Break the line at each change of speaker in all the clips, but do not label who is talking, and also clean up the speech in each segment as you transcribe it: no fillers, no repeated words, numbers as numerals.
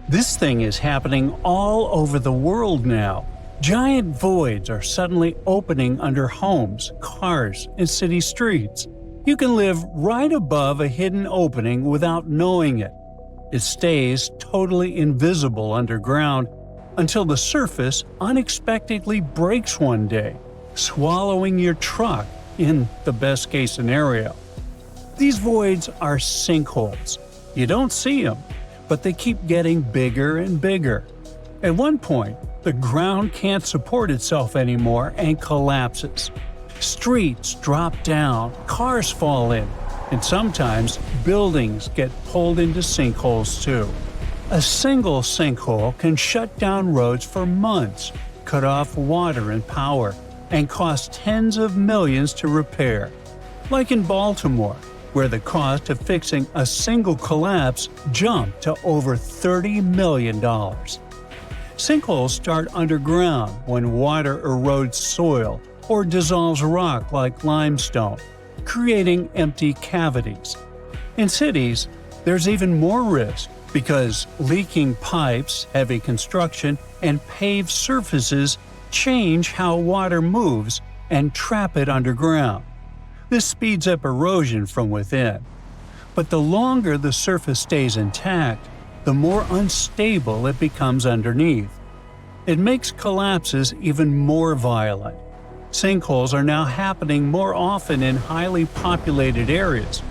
This thing is happening all over the world now. Giant voids are suddenly opening under homes, cars, and city streets. You can live right above a hidden opening without knowing it. It stays totally invisible underground until the surface unexpectedly breaks one day, swallowing your truck in the best-case scenario. These voids are sinkholes. You don't see them, but they keep getting bigger and bigger. At one point, the ground can't support itself anymore and collapses. Streets drop down, cars fall in, and sometimes buildings get pulled into sinkholes too. A single sinkhole can shut down roads for months, cut off water and power, and cost tens of millions to repair. Like in Baltimore, where the cost of fixing a single collapse jumped to over $30 million. Sinkholes start underground when water erodes soil or dissolves rock like limestone, creating empty cavities. In cities, there's even more risk because leaking pipes, heavy construction, and paved surfaces change how water moves and trap it underground. This speeds up erosion from within. But the longer the surface stays intact, the more unstable it becomes underneath. It makes collapses even more violent. Sinkholes are now happening more often in highly populated areas.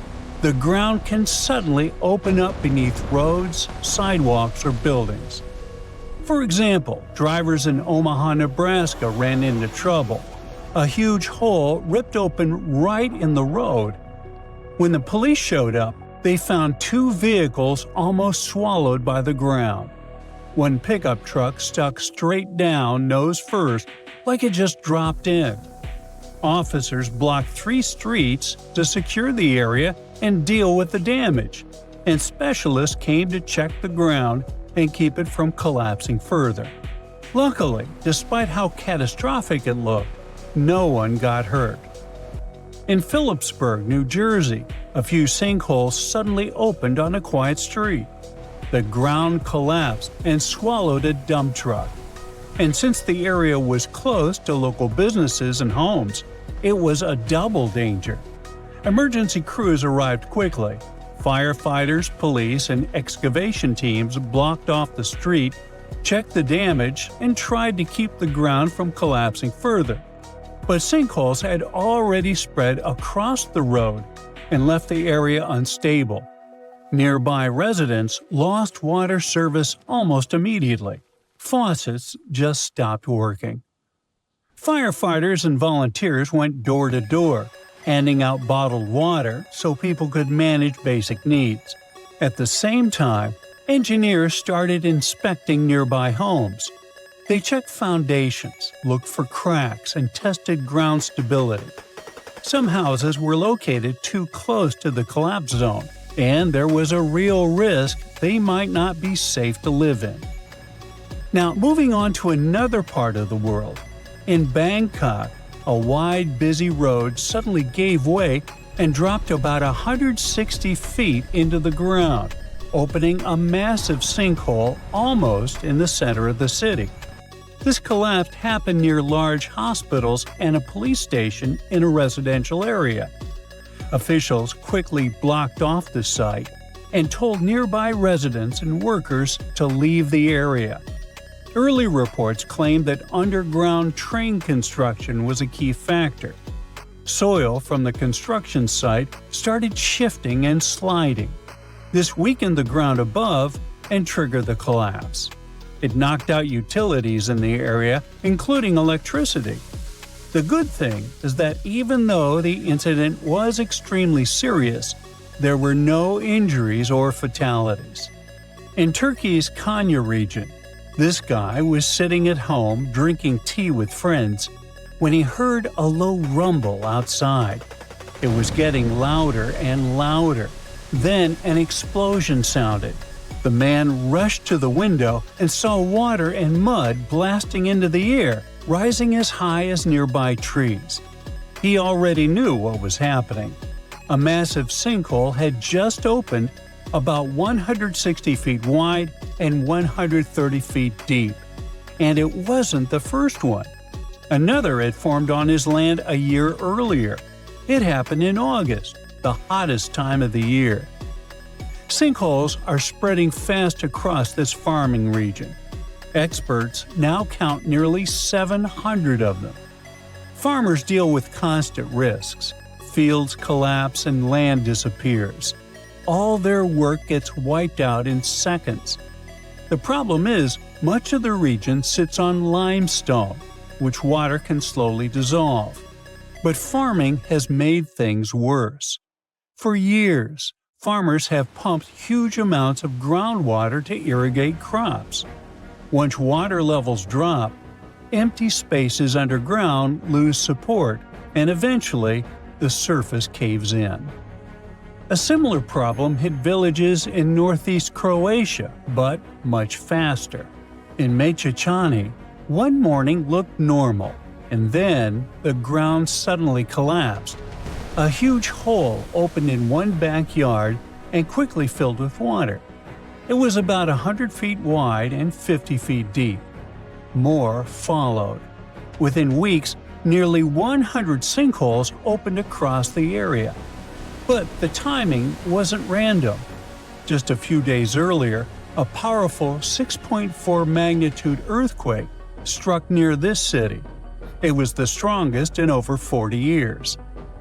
The ground can suddenly open up beneath roads, sidewalks, or buildings. For example, drivers in Omaha, Nebraska ran into trouble. A huge hole ripped open right in the road. When the police showed up, they found two vehicles almost swallowed by the ground. One pickup truck stuck straight down nose first, like it just dropped in. Officers blocked 3 streets to secure the area and deal with the damage, and specialists came to check the ground and keep it from collapsing further. Luckily, despite how catastrophic it looked, no one got hurt. In Phillipsburg, New Jersey, a few sinkholes suddenly opened on a quiet street. The ground collapsed and swallowed a dump truck. And since the area was close to local businesses and homes, it was a double danger. Emergency crews arrived quickly. Firefighters, police, and excavation teams blocked off the street, checked the damage, and tried to keep the ground from collapsing further. But sinkholes had already spread across the road and left the area unstable. Nearby residents lost water service almost immediately. Faucets just stopped working. Firefighters and volunteers went door to door, handing out bottled water so people could manage basic needs. At the same time, engineers started inspecting nearby homes. They checked foundations, looked for cracks, and tested ground stability. Some houses were located too close to the collapse zone, and there was a real risk they might not be safe to live in. Now, moving on to another part of the world. In Bangkok, a wide, busy road suddenly gave way and dropped about 160 feet into the ground, opening a massive sinkhole almost in the center of the city. This collapse happened near large hospitals and a police station in a residential area. Officials quickly blocked off the site and told nearby residents and workers to leave the area. Early reports claimed that underground train construction was a key factor. Soil from the construction site started shifting and sliding. This weakened the ground above and triggered the collapse. It knocked out utilities in the area, including electricity. The good thing is that even though the incident was extremely serious, there were no injuries or fatalities. In Turkey's Konya region, this guy was sitting at home drinking tea with friends when he heard a low rumble outside. It was getting louder and louder. Then an explosion sounded. The man rushed to the window and saw water and mud blasting into the air, rising as high as nearby trees. He already knew what was happening. A massive sinkhole had just opened about 160 feet wide and 130 feet deep. And it wasn't the first one. Another had formed on his land a year earlier. It happened in August, the hottest time of the year. Sinkholes are spreading fast across this farming region. Experts now count nearly 700 of them. Farmers deal with constant risks. Fields collapse and land disappears. All their work gets wiped out in seconds. The problem is, much of the region sits on limestone, which water can slowly dissolve. But farming has made things worse. For years, farmers have pumped huge amounts of groundwater to irrigate crops. Once water levels drop, empty spaces underground lose support, and eventually, the surface caves in. A similar problem hit villages in northeast Croatia, but much faster. In Mečečani, one morning looked normal, and then the ground suddenly collapsed. A huge hole opened in one backyard and quickly filled with water. It was about 100 feet wide and 50 feet deep. More followed. Within weeks, nearly 100 sinkholes opened across the area. But the timing wasn't random. Just a few days earlier, a powerful 6.4 magnitude earthquake struck near this city. It was the strongest in over 40 years.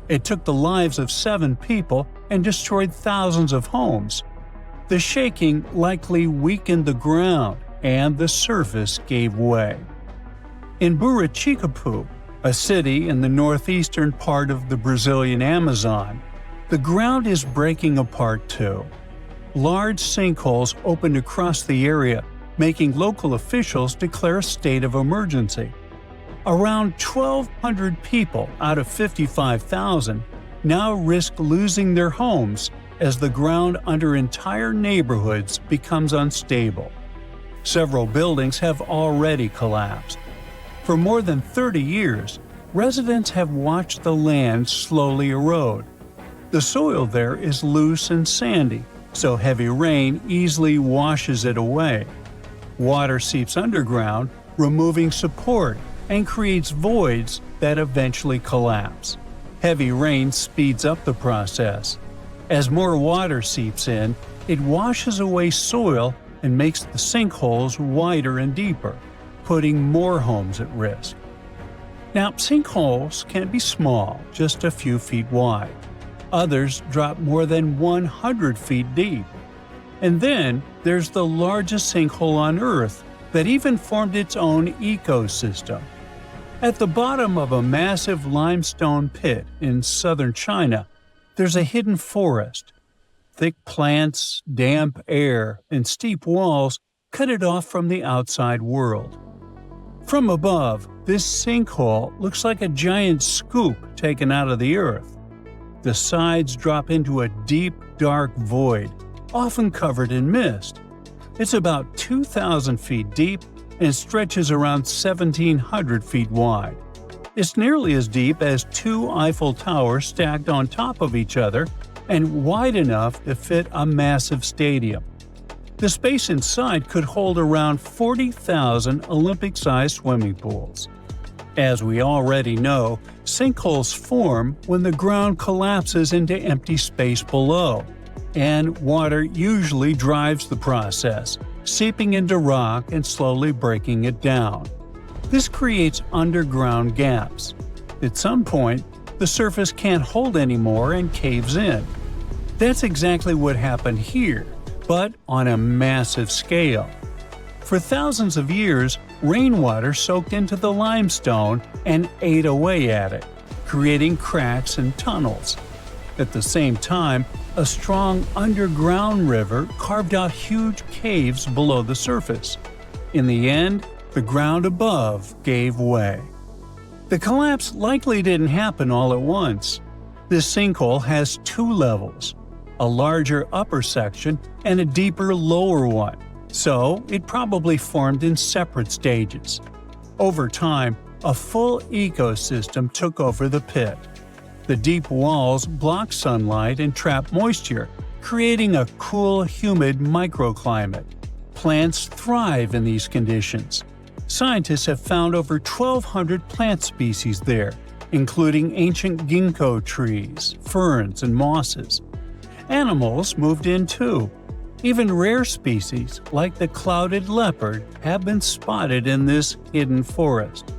It took the lives of 7 people and destroyed thousands of homes. The shaking likely weakened the ground, and the surface gave way. In Buriticapu, a city in the northeastern part of the Brazilian Amazon, the ground is breaking apart too. Large sinkholes opened across the area, making local officials declare a state of emergency. Around 1,200 people out of 55,000 now risk losing their homes as the ground under entire neighborhoods becomes unstable. Several buildings have already collapsed. For more than 30 years, residents have watched the land slowly erode. The soil there is loose and sandy, so heavy rain easily washes it away. Water seeps underground, removing support, and creates voids that eventually collapse. Heavy rain speeds up the process. As more water seeps in, it washes away soil and makes the sinkholes wider and deeper, putting more homes at risk. Now, sinkholes can be small, just a few feet wide. Others drop more than 100 feet deep. And then there's the largest sinkhole on Earth that even formed its own ecosystem. At the bottom of a massive limestone pit in southern China, there's a hidden forest. Thick plants, damp air, and steep walls cut it off from the outside world. From above, this sinkhole looks like a giant scoop taken out of the earth. The sides drop into a deep, dark void, often covered in mist. It's about 2,000 feet deep and stretches around 1,700 feet wide. It's nearly as deep as 2 Eiffel Towers stacked on top of each other and wide enough to fit a massive stadium. The space inside could hold around 40,000 Olympic-sized swimming pools. As we already know, sinkholes form when the ground collapses into empty space below, and water usually drives the process, seeping into rock and slowly breaking it down. This creates underground gaps. At some point, the surface can't hold anymore and caves in. That's exactly what happened here, but on a massive scale. For thousands of years, rainwater soaked into the limestone and ate away at it, creating cracks and tunnels. At the same time, a strong underground river carved out huge caves below the surface. In the end, the ground above gave way. The collapse likely didn't happen all at once. This sinkhole has 2 levels, a larger upper section and a deeper lower one. So, it probably formed in separate stages. Over time, a full ecosystem took over the pit. The deep walls block sunlight and trap moisture, creating a cool, humid microclimate. Plants thrive in these conditions. Scientists have found over 1,200 plant species there, including ancient ginkgo trees, ferns, and mosses. Animals moved in too. Even rare species, like the clouded leopard, have been spotted in this hidden forest.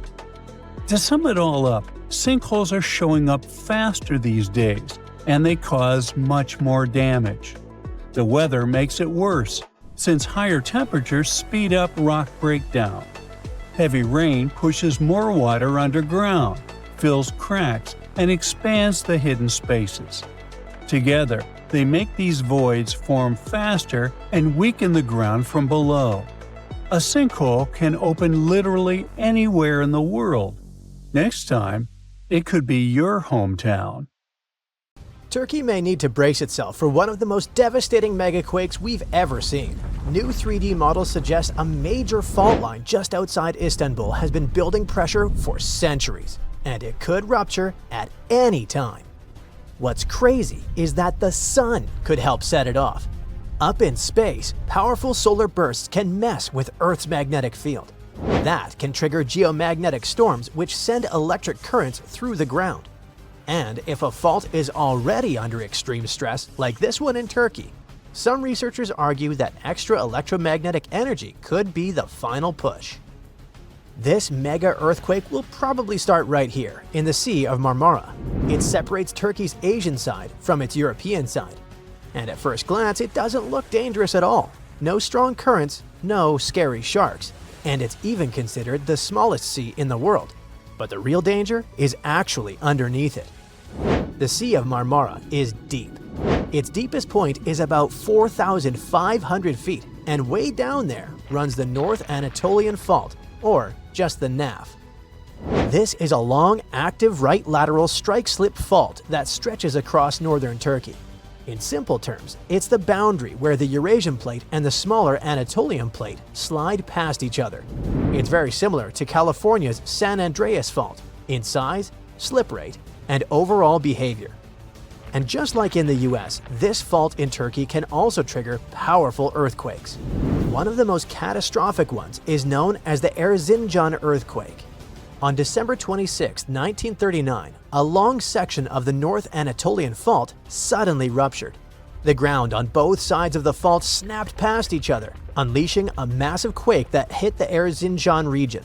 To sum it all up, sinkholes are showing up faster these days, and they cause much more damage. The weather makes it worse, since higher temperatures speed up rock breakdown. Heavy rain pushes more water underground, fills cracks, and expands the hidden spaces. Together, they make these voids form faster and weaken the ground from below. A sinkhole can open literally anywhere in the world. Next time, it could be your hometown.
Turkey may need to brace itself for one of the most devastating megaquakes we've ever seen. New 3D models suggest a major fault line just outside Istanbul has been building pressure for centuries, and it could rupture at any time. What's crazy is that the sun could help set it off. Up in space, powerful solar bursts can mess with Earth's magnetic field. That can trigger geomagnetic storms which send electric currents through the ground. And if a fault is already under extreme stress, like this one in Turkey, some researchers argue that extra electromagnetic energy could be the final push. This mega earthquake will probably start right here, in the Sea of Marmara. It separates Turkey's Asian side from its European side. And at first glance, it doesn't look dangerous at all. No strong currents, no scary sharks, and it's even considered the smallest sea in the world. But the real danger is actually underneath it. The Sea of Marmara is deep. Its deepest point is about 4,500 feet, and way down there runs the North Anatolian Fault, or just the NAF. This is a long, active right lateral strike-slip fault that stretches across northern Turkey. In simple terms, it's the boundary where the Eurasian plate and the smaller Anatolian plate slide past each other. It's very similar to California's San Andreas Fault in size, slip rate, and overall behavior. And just like in the US, this fault in Turkey can also trigger powerful earthquakes. One of the most catastrophic ones is known as the Erzincan earthquake. On December 26, 1939, a long section of the North Anatolian Fault suddenly ruptured. The ground on both sides of the fault snapped past each other, unleashing a massive quake that hit the Erzincan region.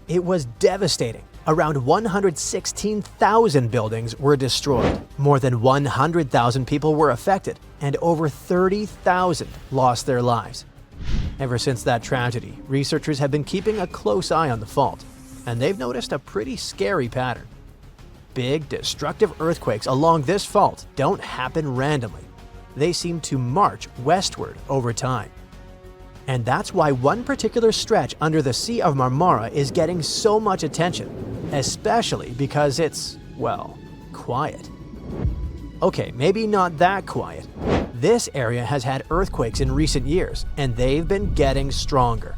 It was devastating. Around 116,000 buildings were destroyed, more than 100,000 people were affected, and over 30,000 lost their lives. Ever since that tragedy, researchers have been keeping a close eye on the fault, and they've noticed a pretty scary pattern. Big, destructive earthquakes along this fault don't happen randomly. They seem to march westward over time. And that's why one particular stretch under the Sea of Marmara is getting so much attention, especially because it's, well, quiet. Okay, maybe not that quiet. This area has had earthquakes in recent years, and they've been getting stronger.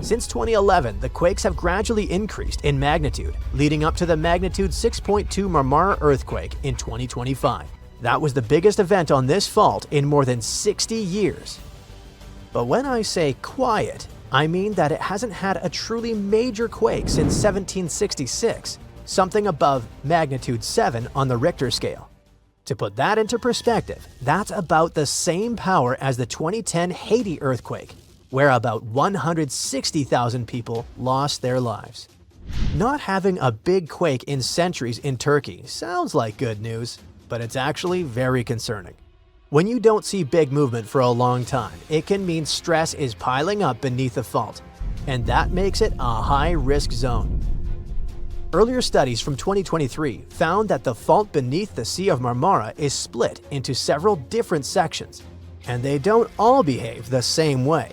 Since 2011, the quakes have gradually increased in magnitude, leading up to the magnitude 6.2 Marmara earthquake in 2025. That was the biggest event on this fault in more than 60 years. But when I say quiet, I mean that it hasn't had a truly major quake since 1766, something above magnitude 7 on the Richter scale. To put that into perspective, that's about the same power as the 2010 Haiti earthquake, where about 160,000 people lost their lives. Not having a big quake in centuries in Turkey sounds like good news, but it's actually very concerning. When you don't see big movement for a long time, it can mean stress is piling up beneath the fault, and that makes it a high-risk zone. Earlier studies from 2023 found that the fault beneath the Sea of Marmara is split into several different sections, and they don't all behave the same way.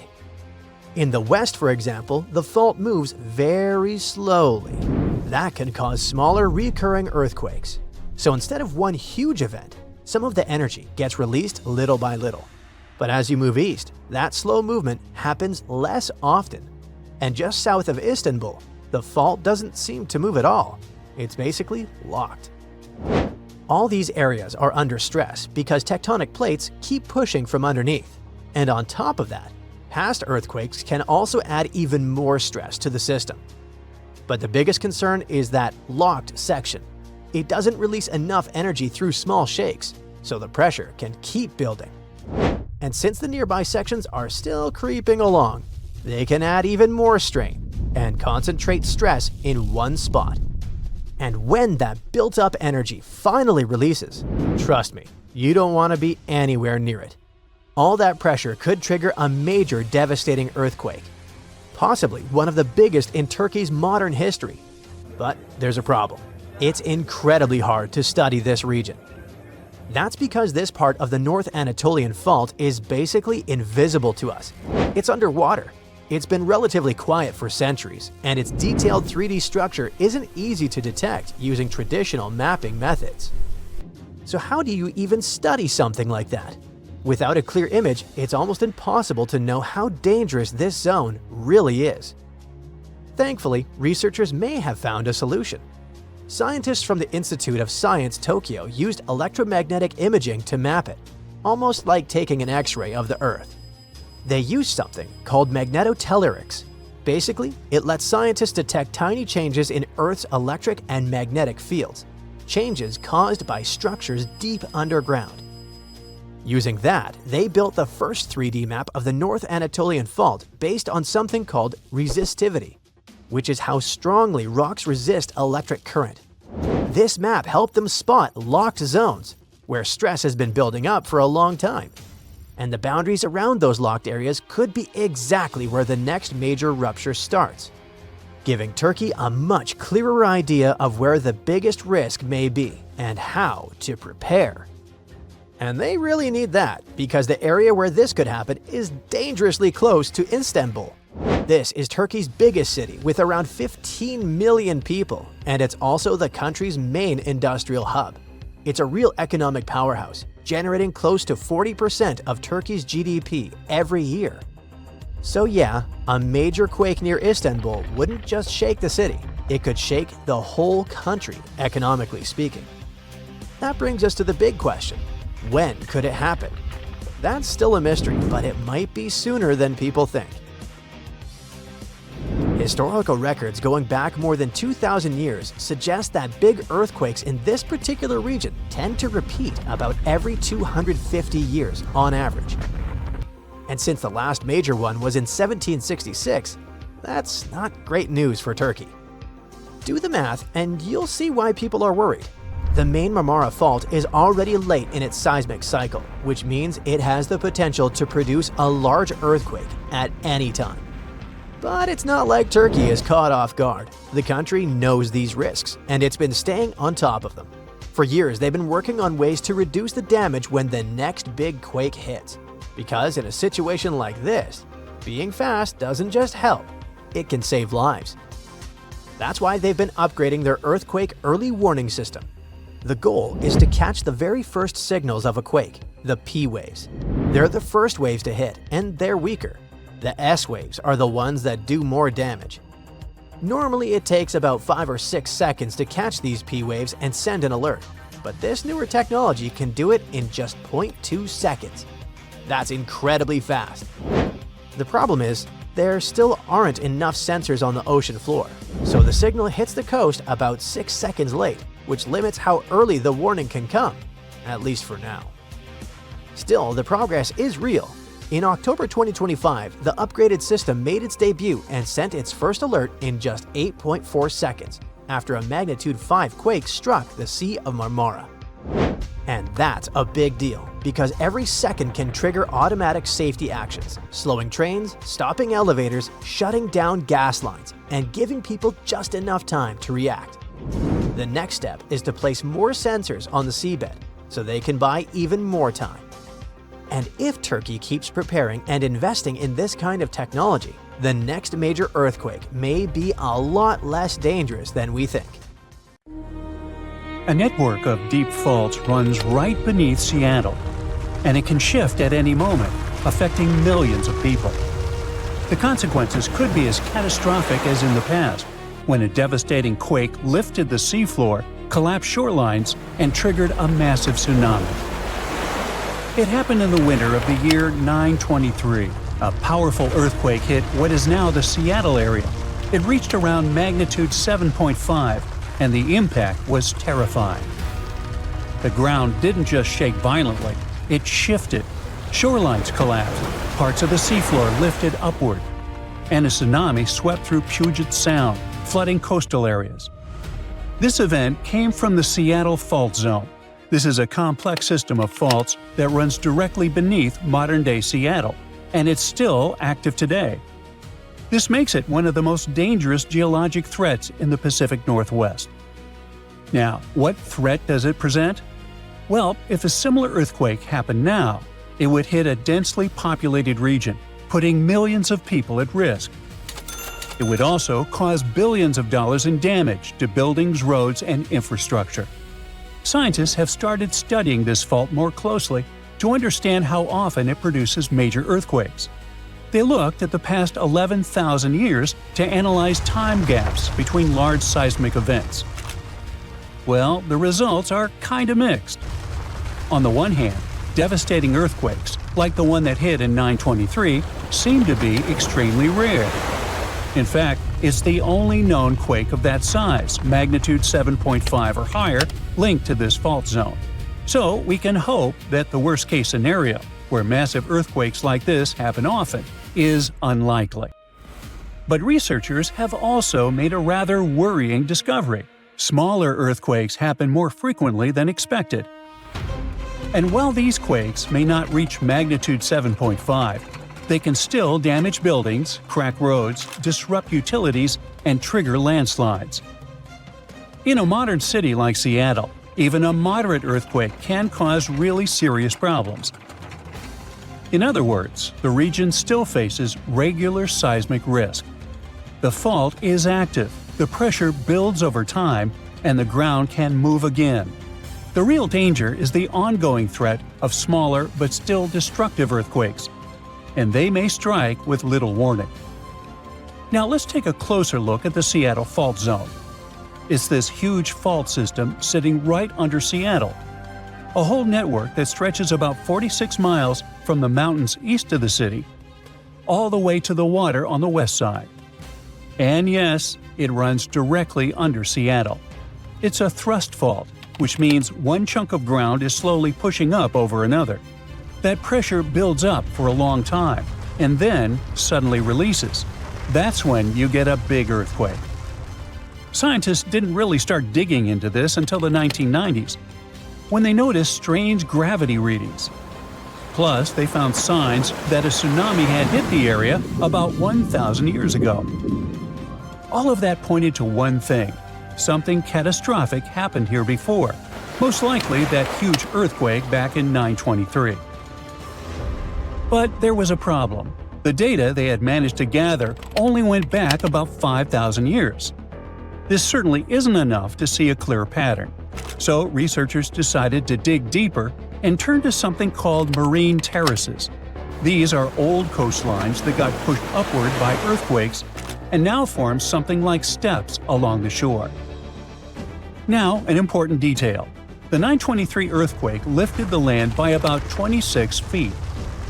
In the west, for example, the fault moves very slowly. That can cause smaller recurring earthquakes. So instead of one huge event, some of the energy gets released little by little. But as you move east, that slow movement happens less often. And just south of Istanbul, the fault doesn't seem to move at all. It's basically locked. All these areas are under stress because tectonic plates keep pushing from underneath. And on top of that, past earthquakes can also add even more stress to the system. But the biggest concern is that locked section. It doesn't release enough energy through small shakes, so the pressure can keep building. And since the nearby sections are still creeping along, they can add even more strain and concentrate stress in one spot. And when that built-up energy finally releases, trust me, you don't want to be anywhere near it. All that pressure could trigger a major devastating earthquake, possibly one of the biggest in Turkey's modern history. But there's a problem. It's incredibly hard to study this region. That's because this part of the North Anatolian Fault is basically invisible to us. It's underwater. It's been relatively quiet for centuries, and its detailed 3D structure isn't easy to detect using traditional mapping methods. So how do you even study something like that? Without a clear image, it's almost impossible to know how dangerous this zone really is. Thankfully, researchers may have found a solution. Scientists from the Institute of Science Tokyo used electromagnetic imaging to map it, almost like taking an X-ray of the Earth. They used something called magnetotellurics. Basically, it lets scientists detect tiny changes in Earth's electric and magnetic fields, changes caused by structures deep underground. Using that, they built the first 3D map of the North Anatolian Fault based on something called resistivity, which is how strongly rocks resist electric current. This map helped them spot locked zones, where stress has been building up for a long time. And the boundaries around those locked areas could be exactly where the next major rupture starts, giving Turkey a much clearer idea of where the biggest risk may be and how to prepare. And they really need that because the area where this could happen is dangerously close to Istanbul. This is Turkey's biggest city with around 15 million people, and it's also the country's main industrial hub. It's a real economic powerhouse, generating close to 40% of Turkey's GDP every year. So yeah, a major quake near Istanbul wouldn't just shake the city, it could shake the whole country, economically speaking. That brings us to the big question: when could it happen? That's still a mystery, but it might be sooner than people think. Historical records going back more than 2,000 years suggest that big earthquakes in this particular region tend to repeat about every 250 years on average. And since the last major one was in 1766, that's not great news for Turkey. Do the math and you'll see why people are worried. The main Marmara Fault is already late in its seismic cycle, which means it has the potential to produce a large earthquake at any time. But it's not like Turkey is caught off guard. The country knows these risks, and it's been staying on top of them. For years, they've been working on ways to reduce the damage when the next big quake hits. Because in a situation like this, being fast doesn't just help, it can save lives. That's why they've been upgrading their earthquake early warning system. The goal is to catch the very first signals of a quake, the P waves. They're the first waves to hit, and they're weaker. The S waves are the ones that do more damage. Normally it takes about 5 or 6 seconds to catch these P waves and send an alert, but this newer technology can do it in just 0.2 seconds. That's incredibly fast. The problem is, there still aren't enough sensors on the ocean floor, so the signal hits the coast about 6 seconds late, which limits how early the warning can come, at least for now. Still, the progress is real. In October 2025, the upgraded system made its debut and sent its first alert in just 8.4 seconds after a magnitude 5 quake struck the Sea of Marmara. And that's a big deal because every second can trigger automatic safety actions, slowing trains, stopping elevators, shutting down gas lines, and giving people just enough time to react. The next step is to place more sensors on the seabed so they can buy even more time. And if Turkey keeps preparing and investing in this kind of technology, the next major earthquake may be a lot less dangerous than we think.
A network of deep faults runs right beneath Seattle, and it can shift at any moment, affecting millions of people. The consequences could be as catastrophic as in the past, when a devastating quake lifted the seafloor, collapsed shorelines, and triggered a massive tsunami. It happened in the winter of the year 923. A powerful earthquake hit what is now the Seattle area. It reached around magnitude 7.5, and the impact was terrifying. The ground didn't just shake violently, it shifted. Shorelines collapsed, parts of the seafloor lifted upward, and a tsunami swept through Puget Sound, flooding coastal areas. This event came from the Seattle Fault Zone. This is a complex system of faults that runs directly beneath modern-day Seattle, and it's still active today. This makes it one of the most dangerous geologic threats in the Pacific Northwest. Now, what threat does it present? Well, if a similar earthquake happened now, it would hit a densely populated region, putting millions of people at risk. It would also cause billions of dollars in damage to buildings, roads, and infrastructure. Scientists have started studying this fault more closely to understand how often it produces major earthquakes. They looked at the past 11,000 years to analyze time gaps between large seismic events. Well, the results are kinda mixed. On the one hand, devastating earthquakes, like the one that hit in 923, seem to be extremely rare. In fact, it's the only known quake of that size, magnitude 7.5 or higher, linked to this fault zone. So we can hope that the worst-case scenario, where massive earthquakes like this happen often, is unlikely. But researchers have also made a rather worrying discovery. Smaller earthquakes happen more frequently than expected. And while these quakes may not reach magnitude 7.5, they can still damage buildings, crack roads, disrupt utilities, and trigger landslides. In a modern city like Seattle, even a moderate earthquake can cause really serious problems. In other words, the region still faces regular seismic risk. The fault is active, the pressure builds over time, and the ground can move again. The real danger is the ongoing threat of smaller but still destructive earthquakes, and they may strike with little warning. Now let's take a closer look at the Seattle Fault Zone. It's this huge fault system sitting right under Seattle, a whole network that stretches about 46 miles from the mountains east of the city, all the way to the water on the west side. And yes, it runs directly under Seattle. It's a thrust fault, which means one chunk of ground is slowly pushing up over another. That pressure builds up for a long time, and then suddenly releases. That's when you get a big earthquake. Scientists didn't really start digging into this until the 1990s, when they noticed strange gravity readings. Plus, they found signs that a tsunami had hit the area about 1,000 years ago. All of that pointed to one thing: something catastrophic happened here before, most likely that huge earthquake back in 923. But there was a problem. The data they had managed to gather only went back about 5,000 years. This certainly isn't enough to see a clear pattern. So researchers decided to dig deeper and turn to something called marine terraces. These are old coastlines that got pushed upward by earthquakes and now form something like steps along the shore. Now, an important detail. The 923 earthquake lifted the land by about 26 feet.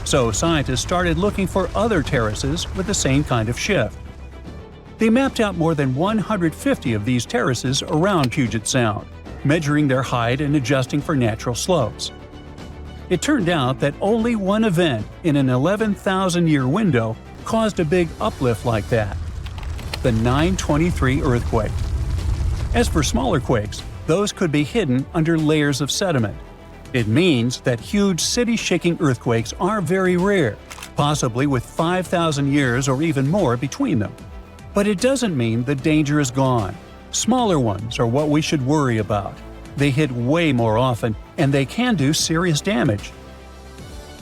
So scientists started looking for other terraces with the same kind of shift. They mapped out more than 150 of these terraces around Puget Sound, measuring their height and adjusting for natural slopes. It turned out that only one event in an 11,000-year window caused a big uplift like that: the 923 earthquake. As for smaller quakes, those could be hidden under layers of sediment. It means that huge city-shaking earthquakes are very rare, possibly with 5,000 years or even more between them. But it doesn't mean the danger is gone. Smaller ones are what we should worry about. They hit way more often, and they can do serious damage.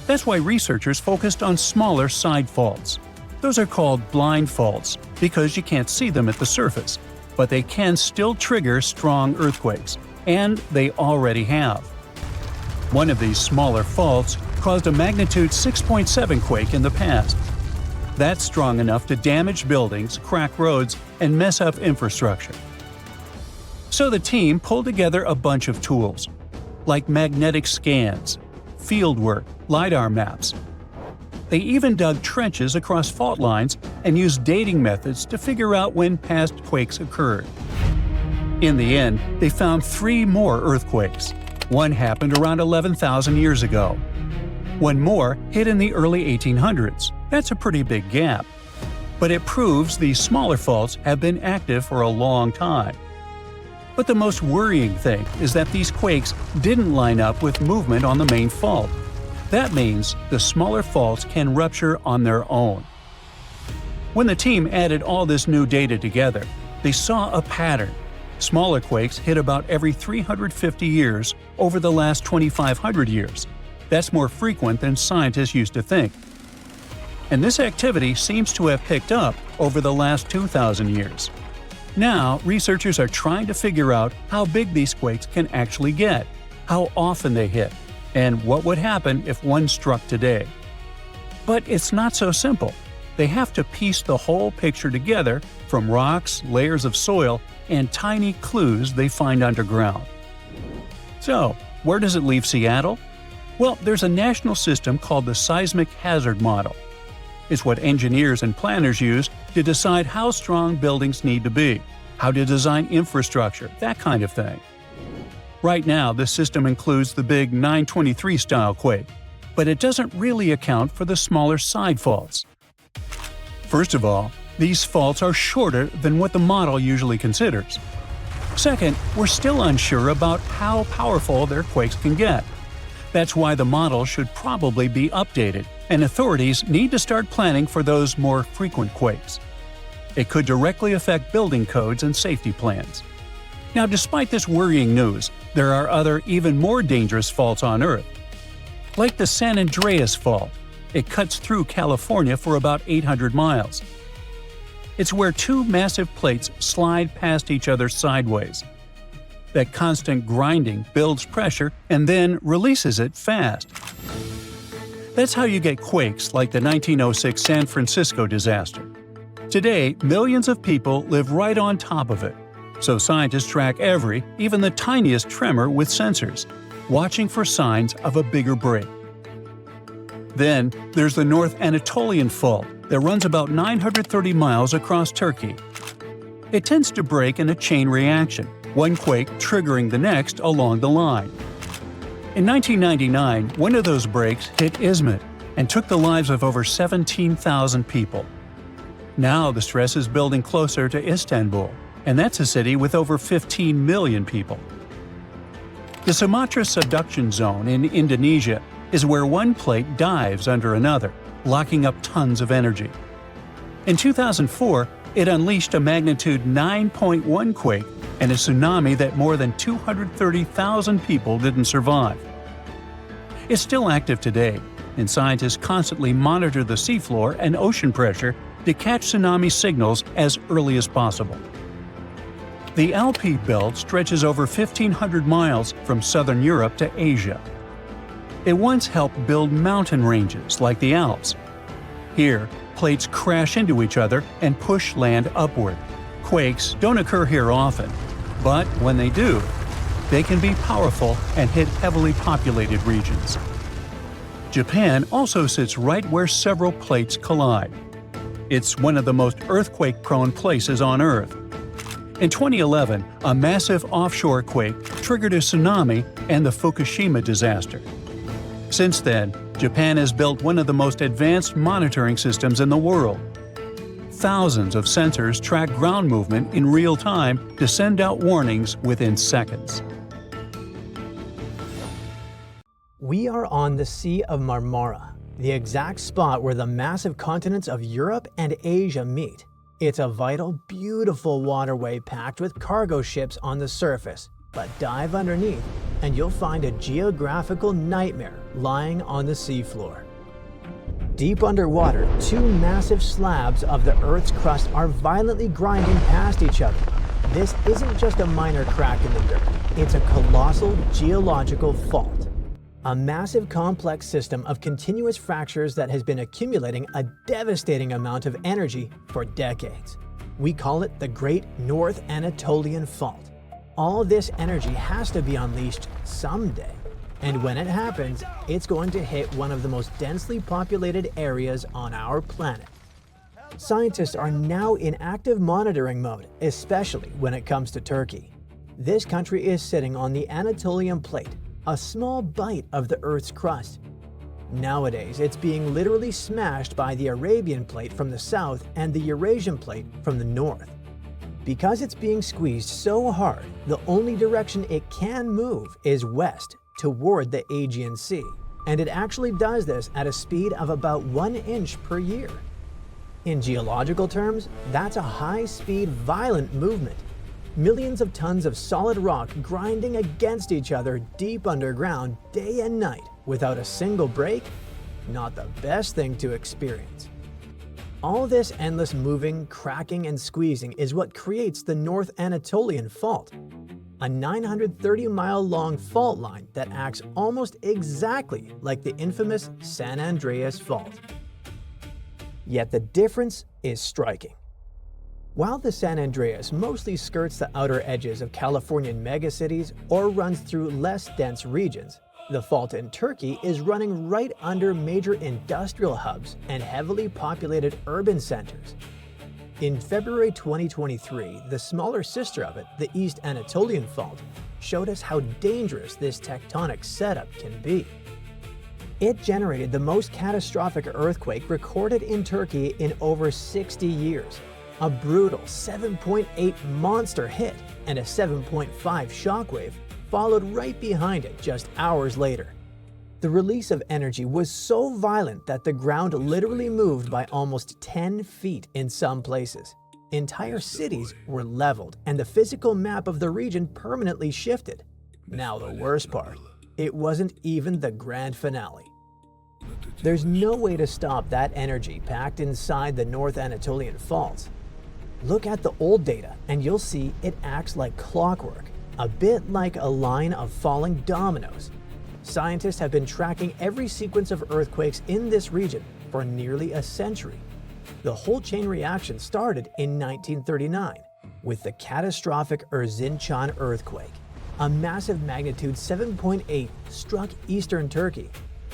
That's why researchers focused on smaller side faults. Those are called blind faults because you can't see them at the surface, but they can still trigger strong earthquakes, and they already have. One of these smaller faults caused a magnitude 6.7 quake in the past. That's strong enough to damage buildings, crack roads, and mess up infrastructure. So the team pulled together a bunch of tools, like magnetic scans, fieldwork, LiDAR maps. They even dug trenches across fault lines and used dating methods to figure out when past quakes occurred. In the end, they found 3 more earthquakes. One happened around 11,000 years ago. One more hit in the early 1800s. That's a pretty big gap. But it proves these smaller faults have been active for a long time. But the most worrying thing is that these quakes didn't line up with movement on the main fault. That means the smaller faults can rupture on their own. When the team added all this new data together, they saw a pattern. Smaller quakes hit about every 350 years over the last 2,500 years. That's more frequent than scientists used to think. And this activity seems to have picked up over the last 2,000 years. Now, researchers are trying to figure out how big these quakes can actually get, how often they hit, and what would happen if one struck today. But it's not so simple. They have to piece the whole picture together from rocks, layers of soil, and tiny clues they find underground. So, where does it leave Seattle? Well, there's a national system called the Seismic Hazard Model. It's what engineers and planners use to decide how strong buildings need to be, how to design infrastructure, that kind of thing. Right now, this system includes the big 923-style quake, but it doesn't really account for the smaller side faults. First of all, these faults are shorter than what the model usually considers. Second, we're still unsure about how powerful their quakes can get. That's why the model should probably be updated, and authorities need to start planning for those more frequent quakes. It could directly affect building codes and safety plans. Now, despite this worrying news, there are other even more dangerous faults on Earth. Like the San Andreas Fault. It cuts through California for about 800 miles. It's where 2 massive plates slide past each other sideways. That constant grinding builds pressure and then releases it fast. That's how you get quakes like the 1906 San Francisco disaster. Today, millions of people live right on top of it, so scientists track every, even the tiniest tremor with sensors, watching for signs of a bigger break. Then, there's the North Anatolian Fault that runs about 930 miles across Turkey. It tends to break in a chain reaction, one quake triggering the next along the line. In 1999, one of those breaks hit Izmit and took the lives of over 17,000 people. Now the stress is building closer to Istanbul, and that's a city with over 15 million people. The Sumatra subduction zone in Indonesia is where one plate dives under another, locking up tons of energy. In 2004, it unleashed a magnitude 9.1 quake and a tsunami that more than 230,000 people didn't survive. It's still active today, and scientists constantly monitor the seafloor and ocean pressure to catch tsunami signals as early as possible. The Alpi Belt stretches over 1,500 miles from southern Europe to Asia. It once helped build mountain ranges like the Alps. Here, plates crash into each other and push land upward. Quakes don't occur here often, but when they do, they can be powerful and hit heavily populated regions. Japan also sits right where several plates collide. It's one of the most earthquake-prone places on Earth. In 2011, a massive offshore quake triggered a tsunami and the Fukushima disaster. Since then, Japan has built one of the most advanced monitoring systems in the world. Thousands of sensors track ground movement in real time to send out warnings within seconds.
We are on the Sea of Marmara, the exact spot where the massive continents of Europe and Asia meet. It's a vital, beautiful waterway packed with cargo ships on the surface, but dive underneath and you'll find a geographical nightmare lying on the seafloor. Deep underwater, 2 massive slabs of the Earth's crust are violently grinding past each other. This isn't just a minor crack in the dirt, it's a colossal geological fault. A massive complex system of continuous fractures that has been accumulating a devastating amount of energy for decades. We call it the Great North Anatolian Fault. All this energy has to be unleashed someday. And when it happens, it's going to hit one of the most densely populated areas on our planet. Scientists are now in active monitoring mode, especially when it comes to Turkey. This country is sitting on the Anatolian plate, a small bite of the Earth's crust. Nowadays, it's being literally smashed by the Arabian plate from the south and the Eurasian plate from the north. Because it's being squeezed so hard, the only direction it can move is west toward the Aegean Sea, and it actually does this at a speed of about 1 inch per year. In geological terms, that's a high-speed, violent movement. Millions of tons of solid rock grinding against each other deep underground day and night without a single break? Not the best thing to experience. All this endless moving, cracking, and squeezing is what creates the North Anatolian Fault, a 930-mile-long fault line that acts almost exactly like the infamous San Andreas Fault. Yet the difference is striking. While the San Andreas mostly skirts the outer edges of Californian megacities or runs through less dense regions, the fault in Turkey is running right under major industrial hubs and heavily populated urban centers. In February 2023, the smaller sister of it, the East Anatolian Fault, showed us how dangerous this tectonic setup can be. It generated the most catastrophic earthquake recorded in Turkey in over 60 years, a brutal 7.8 monster hit and a 7.5 shockwave followed right behind it just hours later. The release of energy was so violent that the ground literally moved by almost 10 feet in some places. Entire cities were leveled and the physical map of the region permanently shifted. Now the worst part, it wasn't even the grand finale. There's no way to stop that energy packed inside the North Anatolian Faults. Look at the old data and you'll see it acts like clockwork, a bit like a line of falling dominoes. Scientists have been tracking every sequence of earthquakes in this region for nearly a century. The whole chain reaction started in 1939 with the catastrophic Erzincan earthquake. A massive magnitude 7.8 struck eastern Turkey.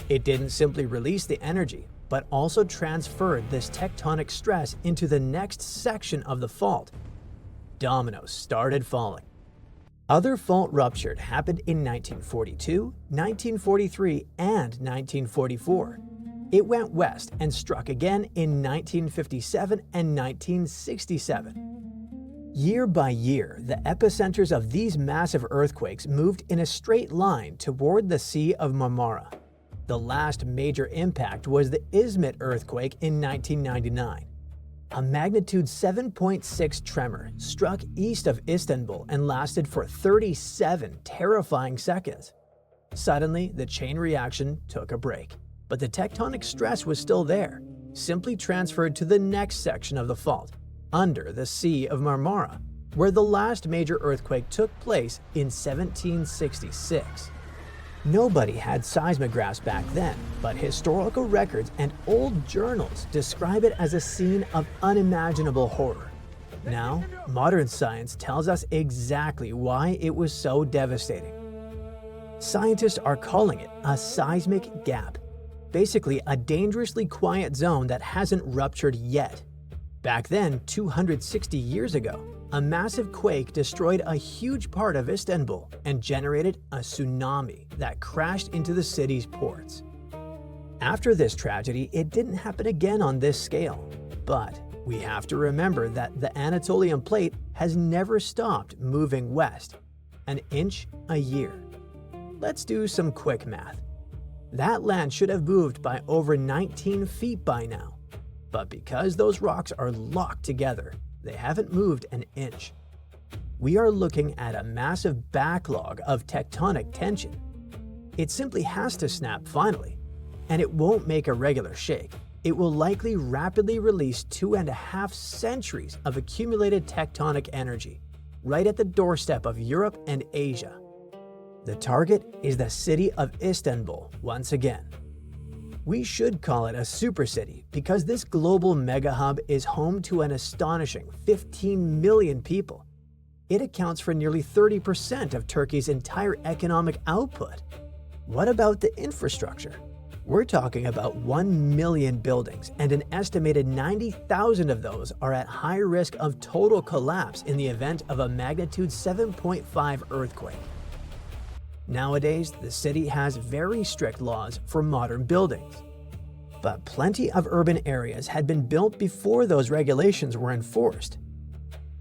It didn't simply release the energy, but also transferred this tectonic stress into the next section of the fault. Dominoes started falling. Other fault rupture happened in 1942, 1943, and 1944. It went west and struck again in 1957 and 1967. Year by year, the epicenters of these massive earthquakes moved in a straight line toward the Sea of Marmara. The last major impact was the Izmit earthquake in 1999. A magnitude 7.6 tremor struck east of Istanbul and lasted for 37 terrifying seconds. Suddenly, the chain reaction took a break, but the tectonic stress was still there, simply transferred to the next section of the fault, under the Sea of Marmara, where the last major earthquake took place in 1766. Nobody had seismographs back then, but historical records and old journals describe it as a scene of unimaginable horror. Now, modern science tells us exactly why it was so devastating. Scientists are calling it a seismic gap, basically a dangerously quiet zone that hasn't ruptured yet. Back then, 260 years ago, a massive quake destroyed a huge part of Istanbul and generated a tsunami that crashed into the city's ports. After this tragedy, it didn't happen again on this scale, but we have to remember that the Anatolian plate has never stopped moving west, an inch a year. Let's do some quick math. That land should have moved by over 19 feet by now, but because those rocks are locked together, they haven't moved an inch. We are looking at a massive backlog of tectonic tension. It simply has to snap finally, and it won't make a regular shake. It will likely rapidly release 2.5 centuries of accumulated tectonic energy, right at the doorstep of Europe and Asia. The target is the city of Istanbul once again. We should call it a supercity because this global mega hub is home to an astonishing 15 million people. It accounts for nearly 30% of Turkey's entire economic output. What about the infrastructure? We're talking about 1 million buildings, and an estimated 90,000 of those are at high risk of total collapse in the event of a magnitude 7.5 earthquake. Nowadays, the city has very strict laws for modern buildings. But plenty of urban areas had been built before those regulations were enforced.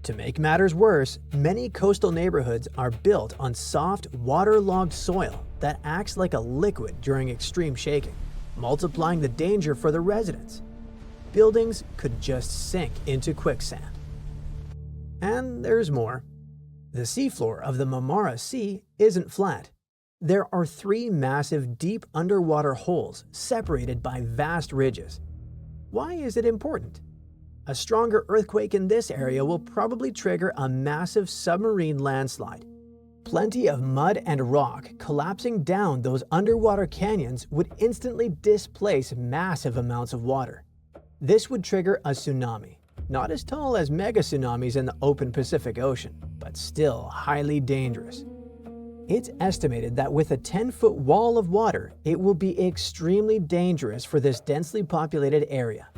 To make matters worse, many coastal neighborhoods are built on soft, waterlogged soil that acts like a liquid during extreme shaking, multiplying the danger for the residents. Buildings could just sink into quicksand. And there's more. The seafloor of the Marmara Sea isn't flat. There are 3 massive deep underwater holes separated by vast ridges. Why is it important? A stronger earthquake in this area will probably trigger a massive submarine landslide. Plenty of mud and rock collapsing down those underwater canyons would instantly displace massive amounts of water. This would trigger a tsunami, not as tall as mega tsunamis in the open Pacific Ocean, but still highly dangerous. It's estimated that with a 10-foot wall of water, it will be extremely dangerous for this densely populated area.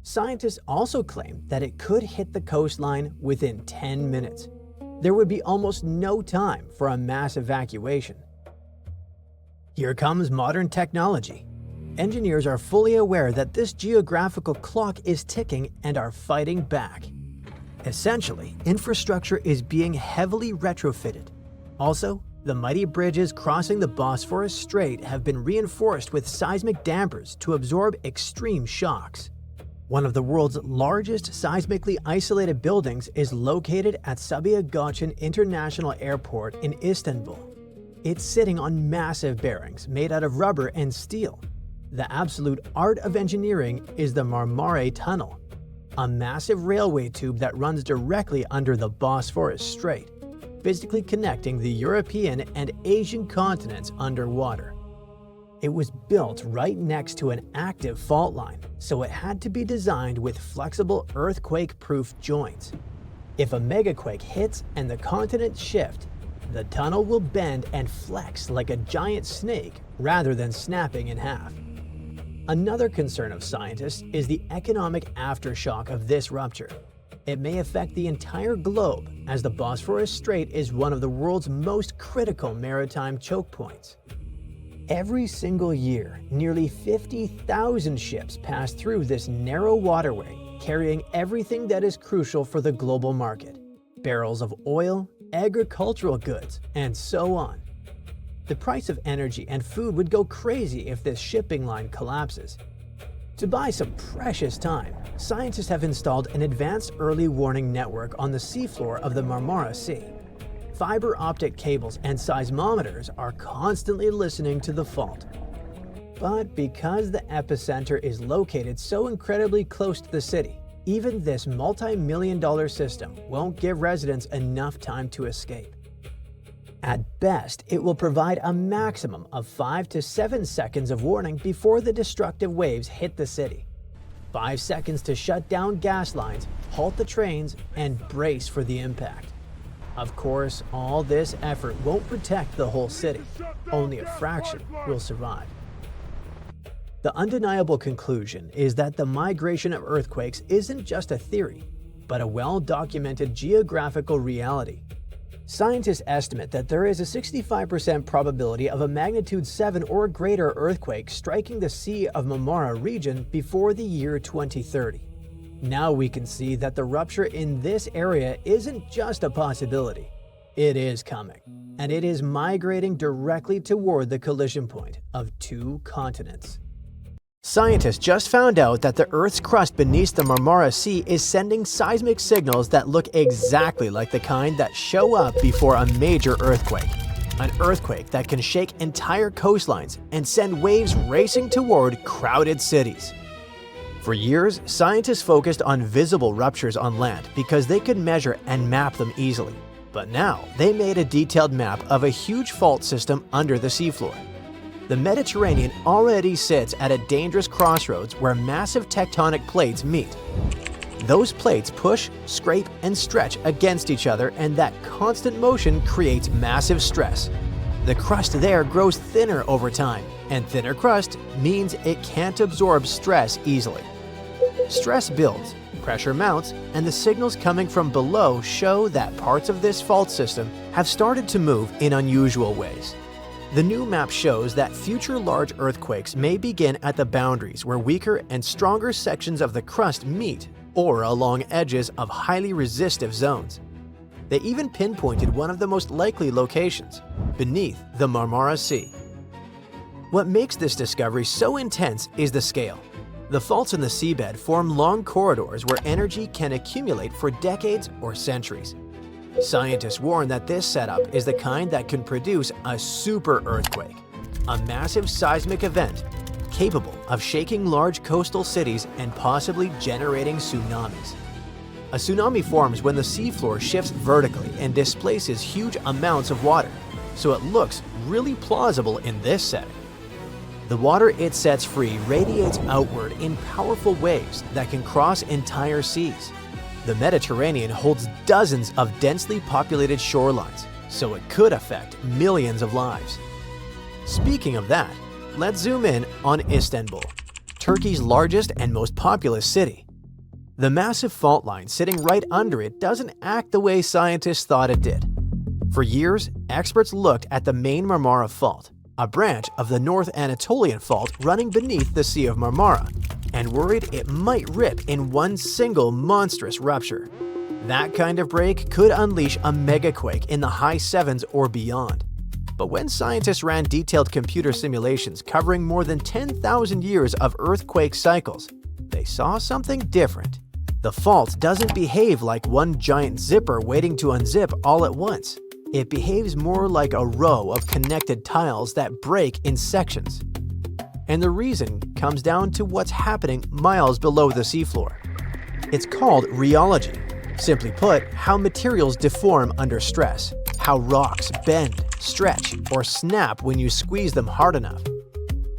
Scientists also claim that it could hit the coastline within 10 minutes. There would be almost no time for a mass evacuation. Here comes modern technology. Engineers are fully aware that this geographical clock is ticking and are fighting back. Essentially, infrastructure is being heavily retrofitted. Also, the mighty bridges crossing the Bosphorus Strait have been reinforced with seismic dampers to absorb extreme shocks. One of the world's largest seismically isolated buildings is located at Sabiha Gökçen International Airport in Istanbul. It's sitting on massive bearings made out of rubber and steel. The absolute art of engineering is the Marmara Tunnel, a massive railway tube that runs directly under the Bosphorus Strait, physically connecting the European and Asian continents underwater. It was built right next to an active fault line, so it had to be designed with flexible earthquake-proof joints. If a megaquake hits and the continents shift, the tunnel will bend and flex like a giant snake rather than snapping in half. Another concern of scientists is the economic aftershock of this rupture. It may affect the entire globe, as the Bosphorus Strait is one of the world's most critical maritime choke points. Every single year, nearly 50,000 ships pass through this narrow waterway, carrying everything that is crucial for the global market: barrels of oil, agricultural goods, and so on. The price of energy and food would go crazy if this shipping line collapses. To buy some precious time, scientists have installed an advanced early warning network on the seafloor of the Marmara Sea. Fiber optic cables and seismometers are constantly listening to the fault. But because the epicenter is located so incredibly close to the city, even this multi-million-dollar system won't give residents enough time to escape. At best, it will provide a maximum of 5 to 7 seconds of warning before the destructive waves hit the city. 5 seconds to shut down gas lines, halt the trains, and brace for the impact. Of course, all this effort won't protect the whole city. Only a fraction will survive. The undeniable conclusion is that the migration of earthquakes isn't just a theory, but a well-documented geographical reality. Scientists estimate that there is a 65% probability of a magnitude 7 or greater earthquake striking the Sea of Marmara region before the year 2030. Now we can see that the rupture in this area isn't just a possibility. It is coming, and it is migrating directly toward the collision point of 2 continents. Scientists just found out that the Earth's crust beneath the Marmara Sea is sending seismic signals that look exactly like the kind that show up before a major earthquake. An earthquake that can shake entire coastlines and send waves racing toward crowded cities. For years, scientists focused on visible ruptures on land because they could measure and map them easily. But now, they made a detailed map of a huge fault system under the seafloor. The Mediterranean already sits at a dangerous crossroads where massive tectonic plates meet. Those plates push, scrape, and stretch against each other, and that constant motion creates massive stress. The crust there grows thinner over time, and thinner crust means it can't absorb stress easily. Stress builds, pressure mounts, and the signals coming from below show that parts of this fault system have started to move in unusual ways. The new map shows that future large earthquakes may begin at the boundaries where weaker and stronger sections of the crust meet, or along edges of highly resistive zones. They even pinpointed one of the most likely locations, beneath the Marmara Sea. What makes this discovery so intense is the scale. The faults in the seabed form long corridors where energy can accumulate for decades or centuries. Scientists warn that this setup is the kind that can produce a super earthquake, a massive seismic event capable of shaking large coastal cities and possibly generating tsunamis. A tsunami forms when the seafloor shifts vertically and displaces huge amounts of water, so it looks really plausible in this setting. The water it sets free radiates outward in powerful waves that can cross entire seas. The Mediterranean holds dozens of densely populated shorelines, so it could affect millions of lives. Speaking of that, let's zoom in on Istanbul, Turkey's largest and most populous city. The massive fault line sitting right under it doesn't act the way scientists thought it did. For years, experts looked at the main Marmara Fault, a branch of the North Anatolian Fault running beneath the Sea of Marmara, and worried it might rip in one single monstrous rupture. That kind of break could unleash a megaquake in the high 7s or beyond. But when scientists ran detailed computer simulations covering more than 10,000 years of earthquake cycles, they saw something different. The fault doesn't behave like one giant zipper waiting to unzip all at once. It behaves more like a row of connected tiles that break in sections. And the reason comes down to what's happening miles below the seafloor. It's called rheology. Simply put, how materials deform under stress, how rocks bend, stretch, or snap when you squeeze them hard enough.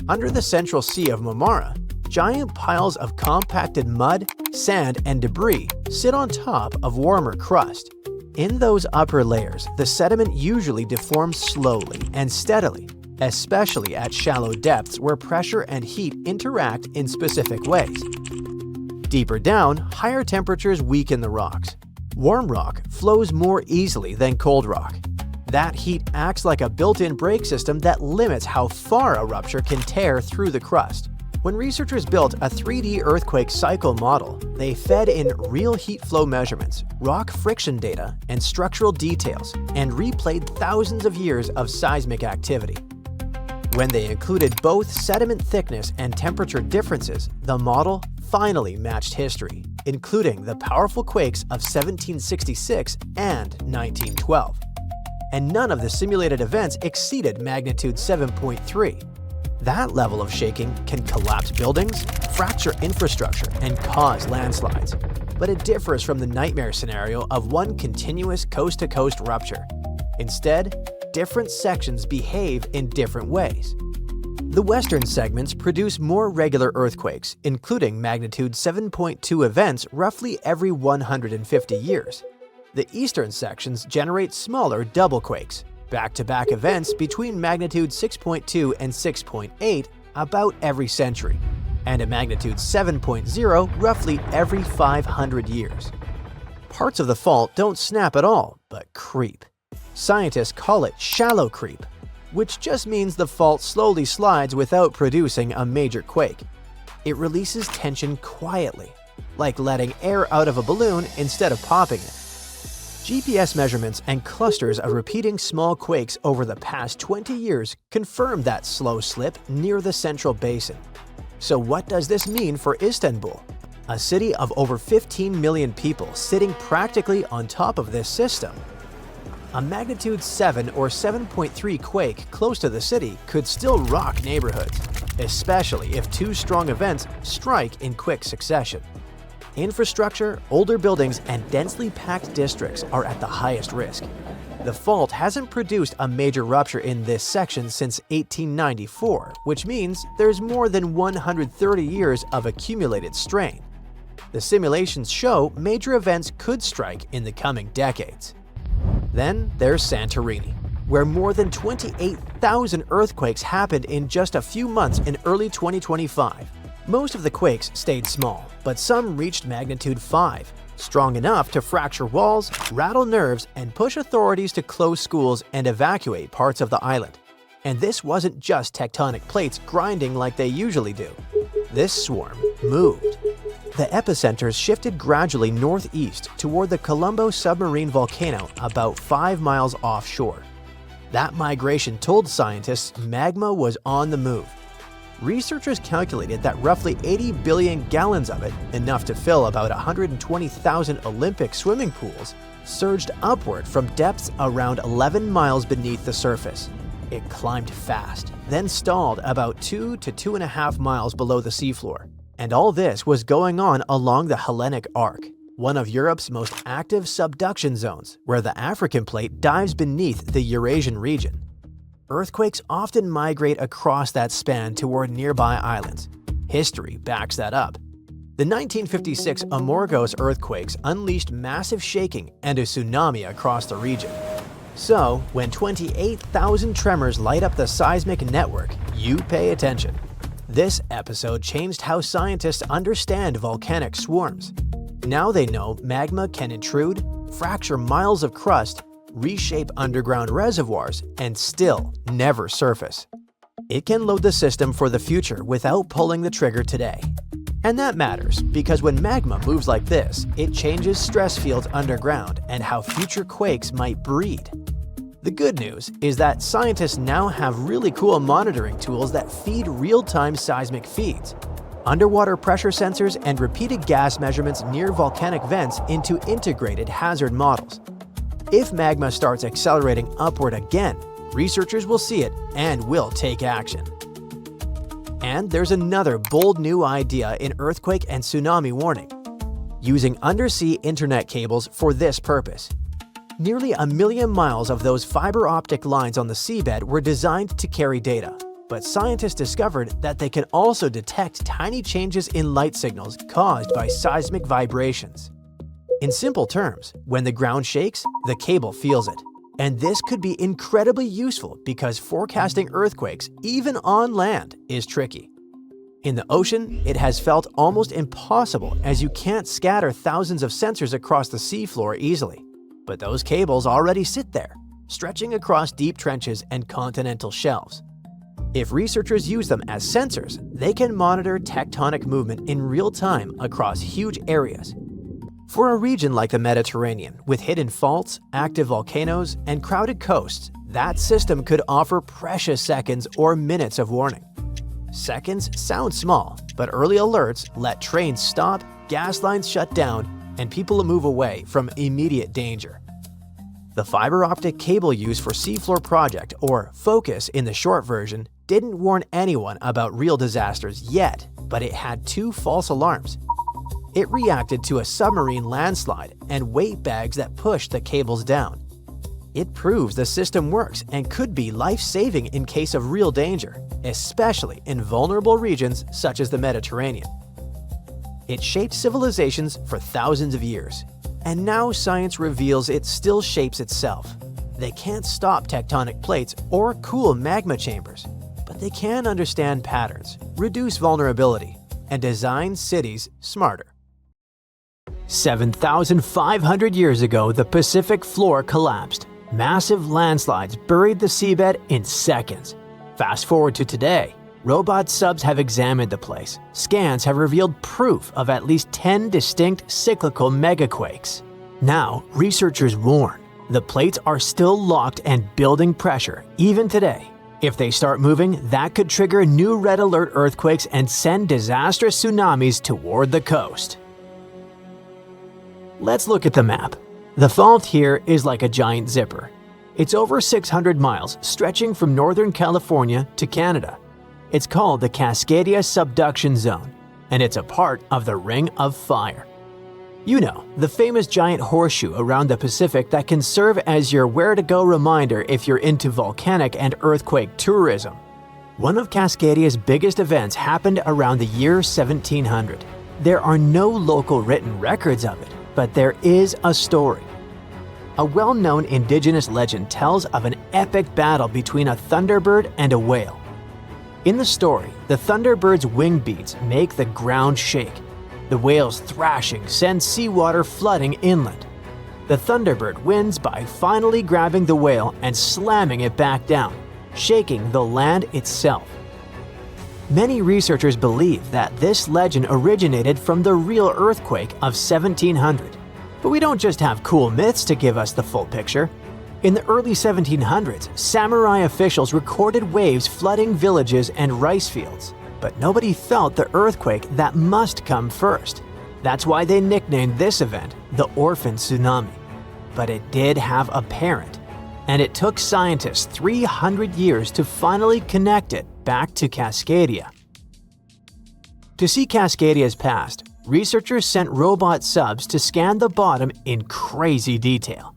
Under the central Sea of Marmara, giant piles of compacted mud, sand, and debris sit on top of warmer crust. In those upper layers, the sediment usually deforms slowly and steadily, especially at shallow depths where pressure and heat interact in specific ways. Deeper down, higher temperatures weaken the rocks. Warm rock flows more easily than cold rock. That heat acts like a built-in brake system that limits how far a rupture can tear through the crust. When researchers built a 3D earthquake cycle model, they fed in real heat flow measurements, rock friction data, and structural details, and replayed thousands of years of seismic activity. When they included both sediment thickness and temperature differences, the model finally matched history, including the powerful quakes of 1766 and 1912. And none of the simulated events exceeded magnitude 7.3. That level of shaking can collapse buildings, fracture infrastructure, and cause landslides. But it differs from the nightmare scenario of one continuous coast-to-coast rupture. Instead, different sections behave in different ways. The western segments produce more regular earthquakes, including magnitude 7.2 events roughly every 150 years. The eastern sections generate smaller double quakes, back-to-back events between magnitude 6.2 and 6.8 about every century, and a magnitude 7.0 roughly every 500 years. Parts of the fault don't snap at all, but creep. Scientists call it shallow creep, which just means the fault slowly slides without producing a major quake. It releases tension quietly, like letting air out of a balloon instead of popping it. GPS measurements and clusters of repeating small quakes over the past 20 years confirm that slow slip near the central basin. So what does this mean for Istanbul, a city of over 15 million people sitting practically on top of this system? A magnitude 7 or 7.3 quake close to the city could still rock neighborhoods, especially if two strong events strike in quick succession. Infrastructure, older buildings, and densely packed districts are at the highest risk. The fault hasn't produced a major rupture in this section since 1894, which means there's more than 130 years of accumulated strain. The simulations show major events could strike in the coming decades. Then there's Santorini, where more than 28,000 earthquakes happened in just a few months in early 2025. Most of the quakes stayed small, but some reached magnitude 5, strong enough to fracture walls, rattle nerves, and push authorities to close schools and evacuate parts of the island. And this wasn't just tectonic plates grinding like they usually do. This swarm moved. The epicenters shifted gradually northeast toward the Colombo submarine volcano about 5 miles offshore. That migration told scientists magma was on the move. Researchers calculated that roughly 80 billion gallons of it, enough to fill about 120,000 Olympic swimming pools, surged upward from depths around 11 miles beneath the surface. It climbed fast, then stalled about 2 to 2.5 miles below the seafloor. And all this was going on along the Hellenic Arc, one of Europe's most active subduction zones, where the African plate dives beneath the Eurasian region. Earthquakes often migrate across that span toward nearby islands. History backs that up. The 1956 Amorgos earthquakes unleashed massive shaking and a tsunami across the region. So, when 28,000 tremors light up the seismic network, you pay attention. This episode changed how scientists understand volcanic swarms. Now they know magma can intrude, fracture miles of crust, reshape underground reservoirs, and still never surface. It can load the system for the future without pulling the trigger today. And that matters because when magma moves like this, it changes stress fields underground and how future quakes might breed. The good news is that scientists now have really cool monitoring tools that feed real-time seismic feeds, underwater pressure sensors, and repeated gas measurements near volcanic vents into integrated hazard models. If magma starts accelerating upward again, researchers will see it and will take action. And there's another bold new idea in earthquake and tsunami warning: using undersea internet cables for this purpose. Nearly 1 million miles of those fiber optic lines on the seabed were designed to carry data, but scientists discovered that they can also detect tiny changes in light signals caused by seismic vibrations. In simple terms, when the ground shakes, the cable feels it. And this could be incredibly useful because forecasting earthquakes, even on land, is tricky. In the ocean, it has felt almost impossible as you can't scatter thousands of sensors across the seafloor easily. But those cables already sit there, stretching across deep trenches and continental shelves. If researchers use them as sensors, they can monitor tectonic movement in real time across huge areas. For a region like the Mediterranean, with hidden faults, active volcanoes, and crowded coasts, that system could offer precious seconds or minutes of warning. Seconds sound small, but early alerts let trains stop, gas lines shut down, and people move away from immediate danger. The fiber optic cable used for Seafloor Project, or FOCUS in the short version, didn't warn anyone about real disasters yet, but it had 2 false alarms. It reacted to a submarine landslide and weight bags that pushed the cables down. It proves the system works and could be life-saving in case of real danger, especially in vulnerable regions such as the Mediterranean. It shaped civilizations for thousands of years, and now science reveals it still shapes itself. They can't stop tectonic plates or cool magma chambers, but they can understand patterns, reduce vulnerability, and design cities smarter. 7,500 years ago, the Pacific floor collapsed. Massive landslides buried the seabed in seconds. Fast forward to today, robot subs have examined the place. Scans have revealed proof of at least 10 distinct cyclical megaquakes. Now, researchers warn, the plates are still locked and building pressure, even today. If they start moving, that could trigger new red alert earthquakes and send disastrous tsunamis toward the coast. Let's look at the map. The fault here is like a giant zipper. It's over 600 miles, stretching from Northern California to Canada. It's called the Cascadia Subduction Zone, and it's a part of the Ring of Fire. You know, the famous giant horseshoe around the Pacific that can serve as your where-to-go reminder if you're into volcanic and earthquake tourism. One of Cascadia's biggest events happened around the year 1700. There are no local written records of it, but there is a story. A well-known indigenous legend tells of an epic battle between a thunderbird and a whale. In the story, the thunderbird's wing beats make the ground shake. The whale's thrashing sends seawater flooding inland. The thunderbird wins by finally grabbing the whale and slamming it back down, shaking the land itself. Many researchers believe that this legend originated from the real earthquake of 1700. But we don't just have cool myths to give us the full picture. In the early 1700s, samurai officials recorded waves flooding villages and rice fields. But nobody felt the earthquake that must come first. That's why they nicknamed this event the Orphan Tsunami. But it did have a parent. And it took scientists 300 years to finally connect it back to Cascadia. To see Cascadia's past, researchers sent robot subs to scan the bottom in crazy detail.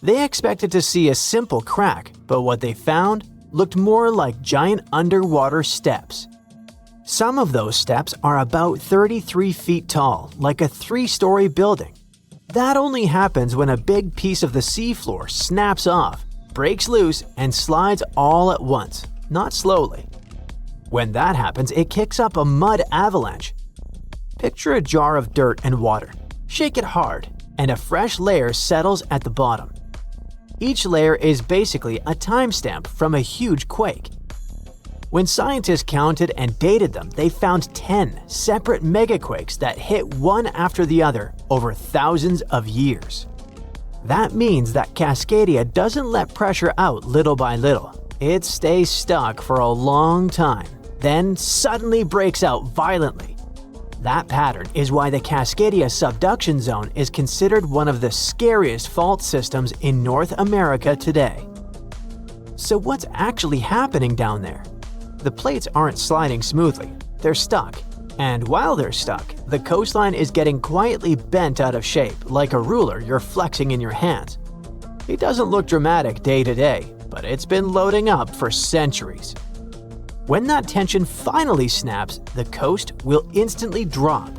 They expected to see a simple crack, but what they found looked more like giant underwater steps. Some of those steps are about 33 feet tall, like a 3-story building. That only happens when a big piece of the seafloor snaps off, breaks loose, and slides all at once, not slowly. When that happens, it kicks up a mud avalanche. Picture a jar of dirt and water. Shake it hard, and a fresh layer settles at the bottom. Each layer is basically a timestamp from a huge quake. When scientists counted and dated them, they found 10 separate megaquakes that hit one after the other over thousands of years. That means that Cascadia doesn't let pressure out little by little. It stays stuck for a long time, then suddenly breaks out violently. That pattern is why the Cascadia subduction zone is considered one of the scariest fault systems in North America today. So what's actually happening down there? The plates aren't sliding smoothly, they're stuck. And while they're stuck, the coastline is getting quietly bent out of shape like a ruler you're flexing in your hands. It doesn't look dramatic day to day, but it's been loading up for centuries. When that tension finally snaps, the coast will instantly drop.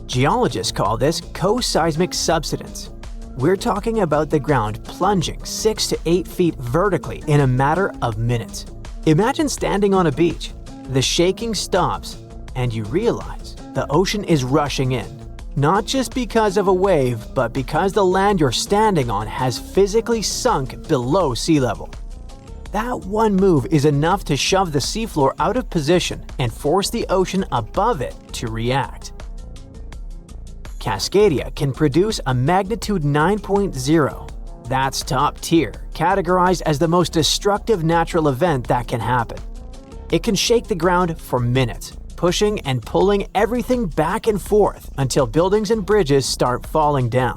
Geologists call this co-seismic subsidence. We're talking about the ground plunging 6 to 8 feet vertically in a matter of minutes. Imagine standing on a beach. The shaking stops, and you realize the ocean is rushing in. Not just because of a wave, but because the land you're standing on has physically sunk below sea level. That one move is enough to shove the seafloor out of position and force the ocean above it to react. Cascadia can produce a magnitude 9.0. That's top tier, categorized as the most destructive natural event that can happen. It can shake the ground for minutes, pushing and pulling everything back and forth until buildings and bridges start falling down.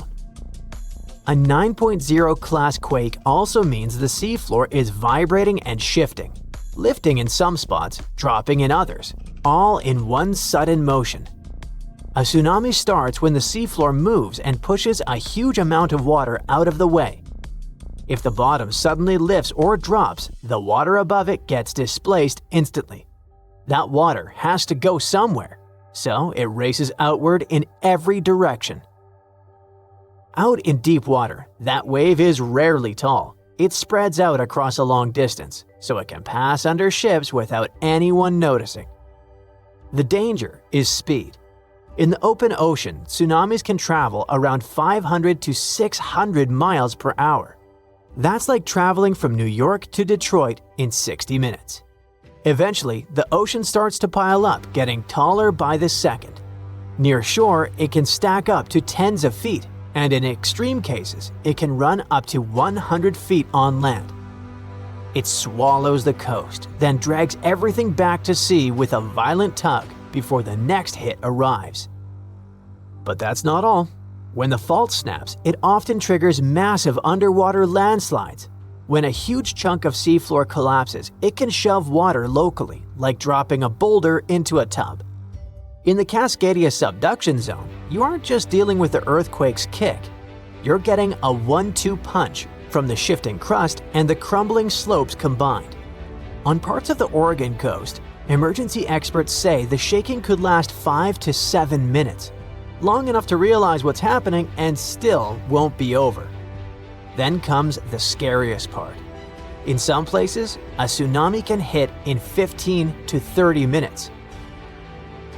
A 9.0 class quake also means the seafloor is vibrating and shifting, lifting in some spots, dropping in others, all in one sudden motion. A tsunami starts when the seafloor moves and pushes a huge amount of water out of the way. If the bottom suddenly lifts or drops, the water above it gets displaced instantly. That water has to go somewhere, so it races outward in every direction. Out in deep water, that wave is rarely tall. It spreads out across a long distance, so it can pass under ships without anyone noticing. The danger is speed. In the open ocean, tsunamis can travel around 500 to 600 miles per hour. That's like traveling from New York to Detroit in 60 minutes. Eventually, the ocean starts to pile up, getting taller by the second. Near shore, it can stack up to tens of feet, and in extreme cases, it can run up to 100 feet on land. It swallows the coast, then drags everything back to sea with a violent tug before the next hit arrives. But that's not all. When the fault snaps, it often triggers massive underwater landslides. When a huge chunk of seafloor collapses, it can shove water locally, like dropping a boulder into a tub. In the Cascadia subduction zone, you aren't just dealing with the earthquake's kick. You're getting a 1-2 punch from the shifting crust and the crumbling slopes combined. On parts of the Oregon coast, Emergency experts say the shaking could last 5 to 7 minutes, long enough to realize what's happening and still won't be over. Then comes the scariest part. In some places, a tsunami can hit in 15 to 30 minutes.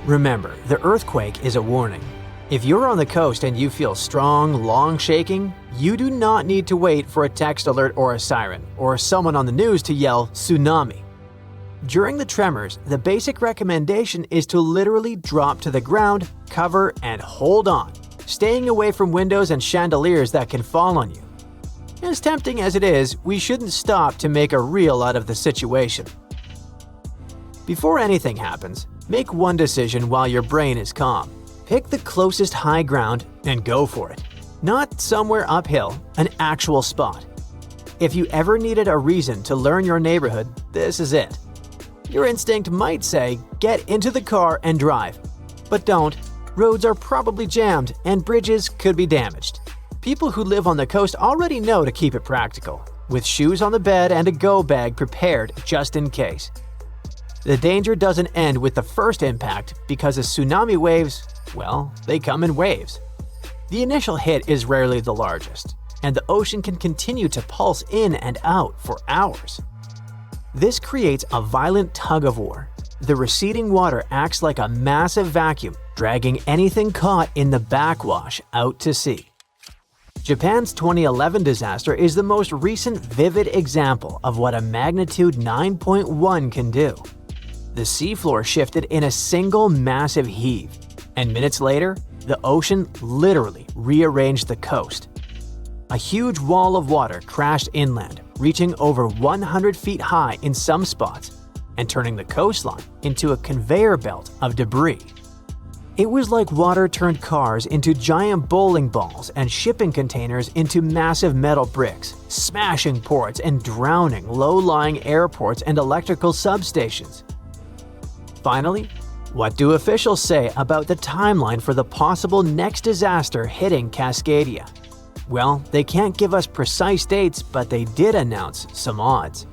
Remember, the earthquake is a warning. If you're on the coast and you feel strong, long shaking, you do not need to wait for a text alert or a siren, or someone on the news to yell tsunami. During the tremors, the basic recommendation is to literally drop to the ground, cover, and hold on, staying away from windows and chandeliers that can fall on you. As tempting as it is, we shouldn't stop to make a reel out of the situation. Before anything happens, make one decision while your brain is calm. Pick the closest high ground and go for it. Not somewhere uphill, an actual spot. If you ever needed a reason to learn your neighborhood, this is it. Your instinct might say, get into the car and drive. But don't. Roads are probably jammed and bridges could be damaged. People who live on the coast already know to keep it practical, with shoes on the bed and a go bag prepared just in case. The danger doesn't end with the first impact because the tsunami waves, well, they come in waves. The initial hit is rarely the largest, and the ocean can continue to pulse in and out for hours. This creates a violent tug-of-war. The receding water acts like a massive vacuum, dragging anything caught in the backwash out to sea. Japan's 2011 disaster is the most recent vivid example of what a magnitude 9.1 can do. The seafloor shifted in a single massive heave, and minutes later, the ocean literally rearranged the coast. A huge wall of water crashed inland, reaching over 100 feet high in some spots, and turning the coastline into a conveyor belt of debris. It was like water turned cars into giant bowling balls and shipping containers into massive metal bricks, smashing ports and drowning low-lying airports and electrical substations. Finally, what do officials say about the timeline for the possible next disaster hitting Cascadia? Well, they can't give us precise dates, but they did announce some odds.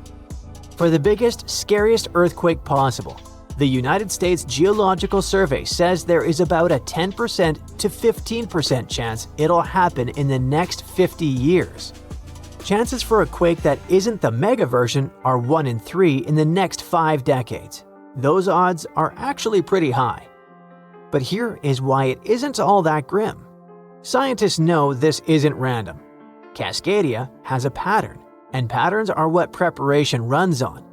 For the biggest, scariest earthquake possible, the United States Geological Survey says there is about a 10% to 15% chance it'll happen in the next 50 years. Chances for a quake that isn't the mega version are 1 in 3 in the next 5 decades. Those odds are actually pretty high. But here is why it isn't all that grim. Scientists know this isn't random. Cascadia has a pattern, and patterns are what preparation runs on.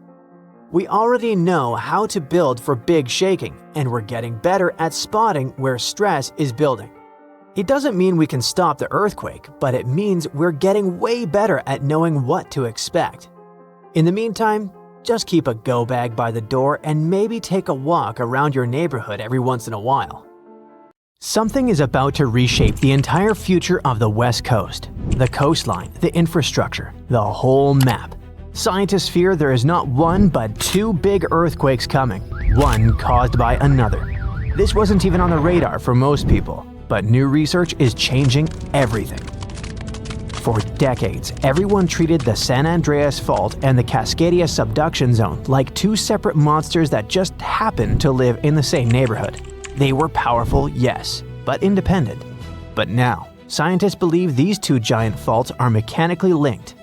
We already know how to build for big shaking, and we're getting better at spotting where stress is building. It doesn't mean we can stop the earthquake, but it means we're getting way better at knowing what to expect. In the meantime, just keep a go bag by the door and maybe take a walk around your neighborhood every once in a while. Something is about to reshape the entire future of the West Coast. The coastline, the infrastructure, the whole map. Scientists fear there is not one but 2 big earthquakes coming, one caused by another. This wasn't even on the radar for most people, but new research is changing everything. For decades, everyone treated the San Andreas Fault and the Cascadia subduction zone like 2 separate monsters that just happened to live in the same neighborhood. They were powerful, yes, but independent. But now, scientists believe these 2 giant faults are mechanically linked,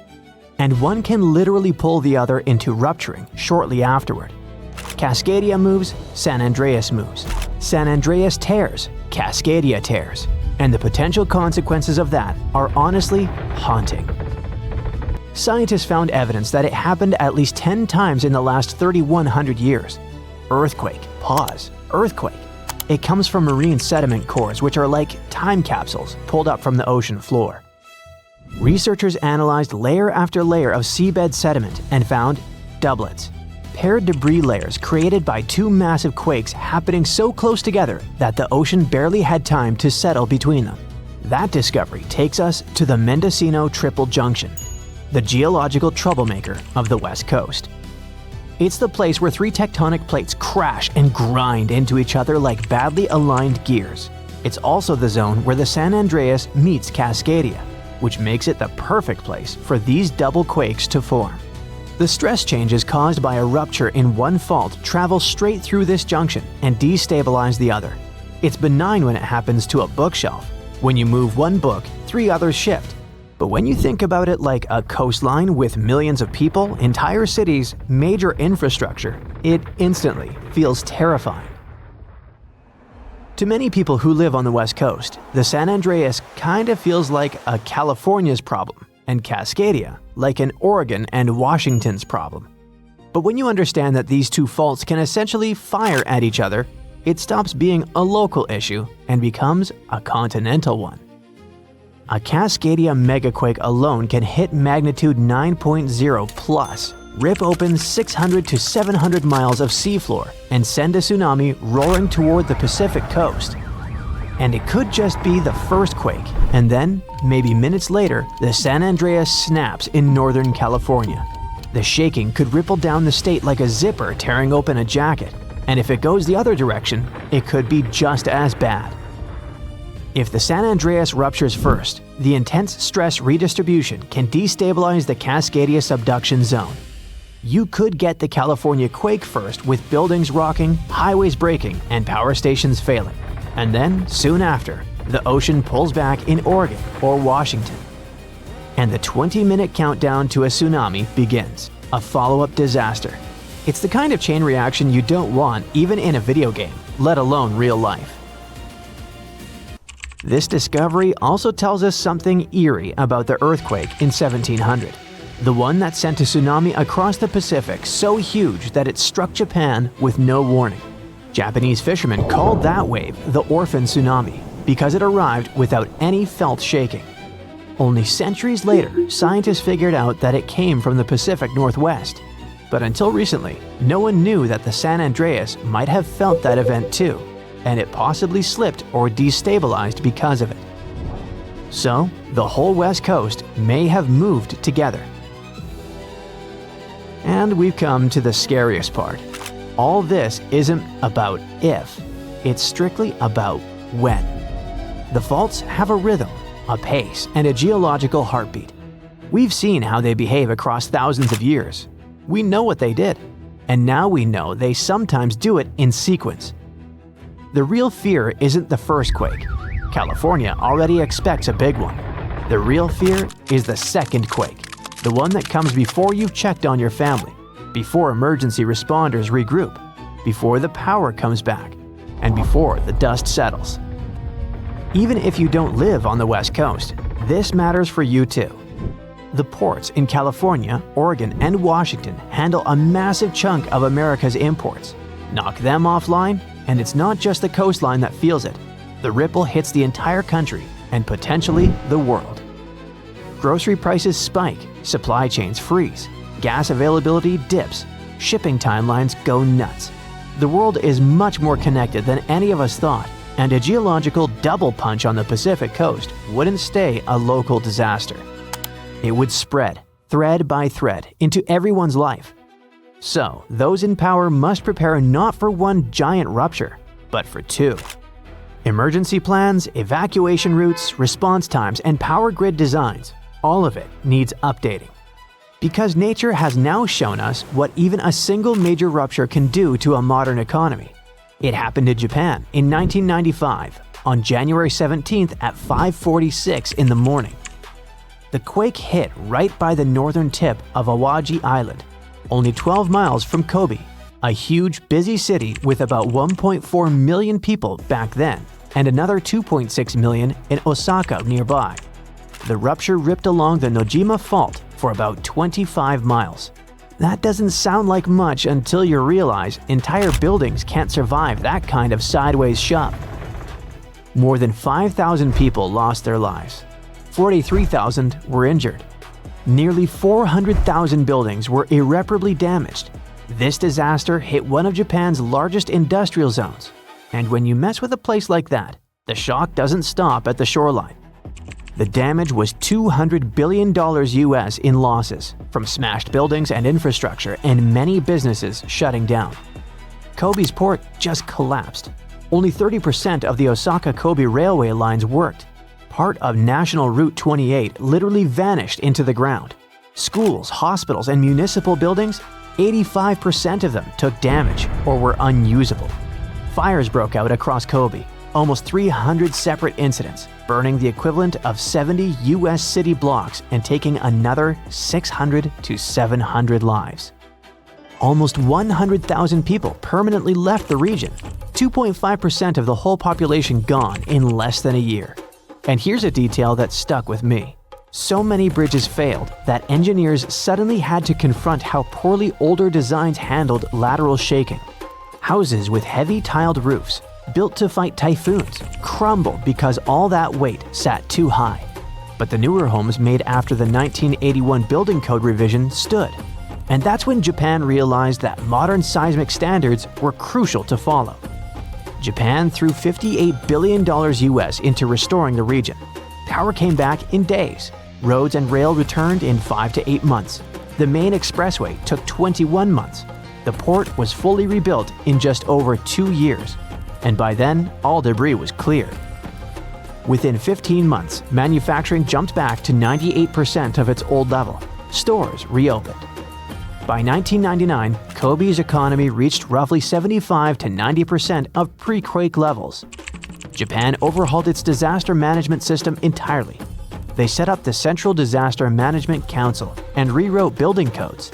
and one can literally pull the other into rupturing shortly afterward. Cascadia moves, San Andreas moves. San Andreas tears, Cascadia tears. And the potential consequences of that are honestly haunting. Scientists found evidence that it happened at least 10 times in the last 3,100 years. Earthquake, pause, earthquake. It comes from marine sediment cores, which are like time capsules pulled up from the ocean floor. Researchers analyzed layer after layer of seabed sediment and found doublets. Paired debris layers created by 2 massive quakes happening so close together that the ocean barely had time to settle between them. That discovery takes us to the Mendocino Triple Junction, the geological troublemaker of the West Coast. It's the place where 3 tectonic plates crash and grind into each other like badly aligned gears. It's also the zone where the San Andreas meets Cascadia, which makes it the perfect place for these double quakes to form. The stress changes caused by a rupture in one fault travel straight through this junction and destabilize the other. It's benign when it happens to a bookshelf. When you move one book, 3 others shift. But when you think about it like a coastline with millions of people, entire cities, major infrastructure, it instantly feels terrifying. To many people who live on the West Coast, the San Andreas kind of feels like a California's problem, and Cascadia like an Oregon and Washington's problem. But when you understand that these two faults can essentially fire at each other, it stops being a local issue and becomes a continental one. A Cascadia megaquake alone can hit magnitude 9.0 plus, rip open 600 to 700 miles of seafloor, and send a tsunami roaring toward the Pacific coast. And it could just be the first quake, and then, maybe minutes later, the San Andreas snaps in Northern California. The shaking could ripple down the state like a zipper tearing open a jacket, and if it goes the other direction, it could be just as bad. If the San Andreas ruptures first, the intense stress redistribution can destabilize the Cascadia subduction zone. You could get the California quake first with buildings rocking, highways breaking, and power stations failing. And then, soon after, the ocean pulls back in Oregon or Washington. And the 20-minute countdown to a tsunami begins, a follow-up disaster. It's the kind of chain reaction you don't want even in a video game, let alone real life. This discovery also tells us something eerie about the earthquake in 1700. The one that sent a tsunami across the Pacific so huge that it struck Japan with no warning. Japanese fishermen called that wave the orphan tsunami because it arrived without any felt shaking. Only centuries later, scientists figured out that it came from the Pacific Northwest. But until recently, no one knew that the San Andreas might have felt that event too, and it possibly slipped or destabilized because of it. So, the whole West Coast may have moved together. And we've come to the scariest part. All this isn't about if, it's strictly about when. The faults have a rhythm, a pace, and a geological heartbeat. We've seen how they behave across thousands of years. We know what they did, and now we know they sometimes do it in sequence. The real fear isn't the first quake. California already expects a big one. The real fear is the second quake, the one that comes before you've checked on your family, before emergency responders regroup, before the power comes back, and before the dust settles. Even if you don't live on the West Coast, this matters for you too. The ports in California, Oregon, and Washington handle a massive chunk of America's imports. Knock them offline, and it's not just the coastline that feels it. The ripple hits the entire country and potentially the world. Grocery prices spike, supply chains freeze, gas availability dips, shipping timelines go nuts. The world is much more connected than any of us thought, and a geological double punch on the Pacific coast wouldn't stay a local disaster. It would spread, thread by thread, into everyone's life. So, those in power must prepare not for one giant rupture, but for two. Emergency plans, evacuation routes, response times, and power grid designs, all of it needs updating. Because nature has now shown us what even a single major rupture can do to a modern economy. It happened in Japan in 1995, on January 17th at 5:46 in the morning. The quake hit right by the northern tip of Awaji Island, only 12 miles from Kobe, a huge, busy city with about 1.4 million people back then, and another 2.6 million in Osaka nearby. The rupture ripped along the Nojima Fault for about 25 miles. That doesn't sound like much until you realize entire buildings can't survive that kind of sideways shove. More than 5,000 people lost their lives. 43,000 were injured. Nearly 400,000 buildings were irreparably damaged. This disaster hit one of Japan's largest industrial zones. And when you mess with a place like that, the shock doesn't stop at the shoreline. The damage was $200 billion US in losses, from smashed buildings and infrastructure and many businesses shutting down. Kobe's port just collapsed. Only 30% of the Osaka-Kobe railway lines worked. Part of National Route 28 literally vanished into the ground. Schools, hospitals, and municipal buildings, 85% of them took damage or were unusable. Fires broke out across Kobe, almost 300 separate incidents, burning the equivalent of 70 US city blocks and taking another 600 to 700 lives. Almost 100,000 people permanently left the region, 2.5% of the whole population gone in less than a year. And here's a detail that stuck with me. So many bridges failed that engineers suddenly had to confront how poorly older designs handled lateral shaking. Houses with heavy tiled roofs, built to fight typhoons, crumbled because all that weight sat too high. But the newer homes made after the 1981 building code revision stood. And that's when Japan realized that modern seismic standards were crucial to follow. Japan threw $58 billion US into restoring the region. Power came back in days. Roads and rail returned in 5 to 8 months. The main expressway took 21 months. The port was fully rebuilt in just over 2 years. And by then, all debris was cleared. Within 15 months, manufacturing jumped back to 98% of its old level. Stores reopened. By 1999, Kobe's economy reached roughly 75 to 90% of pre-quake levels. Japan overhauled its disaster management system entirely. They set up the Central Disaster Management Council and rewrote building codes.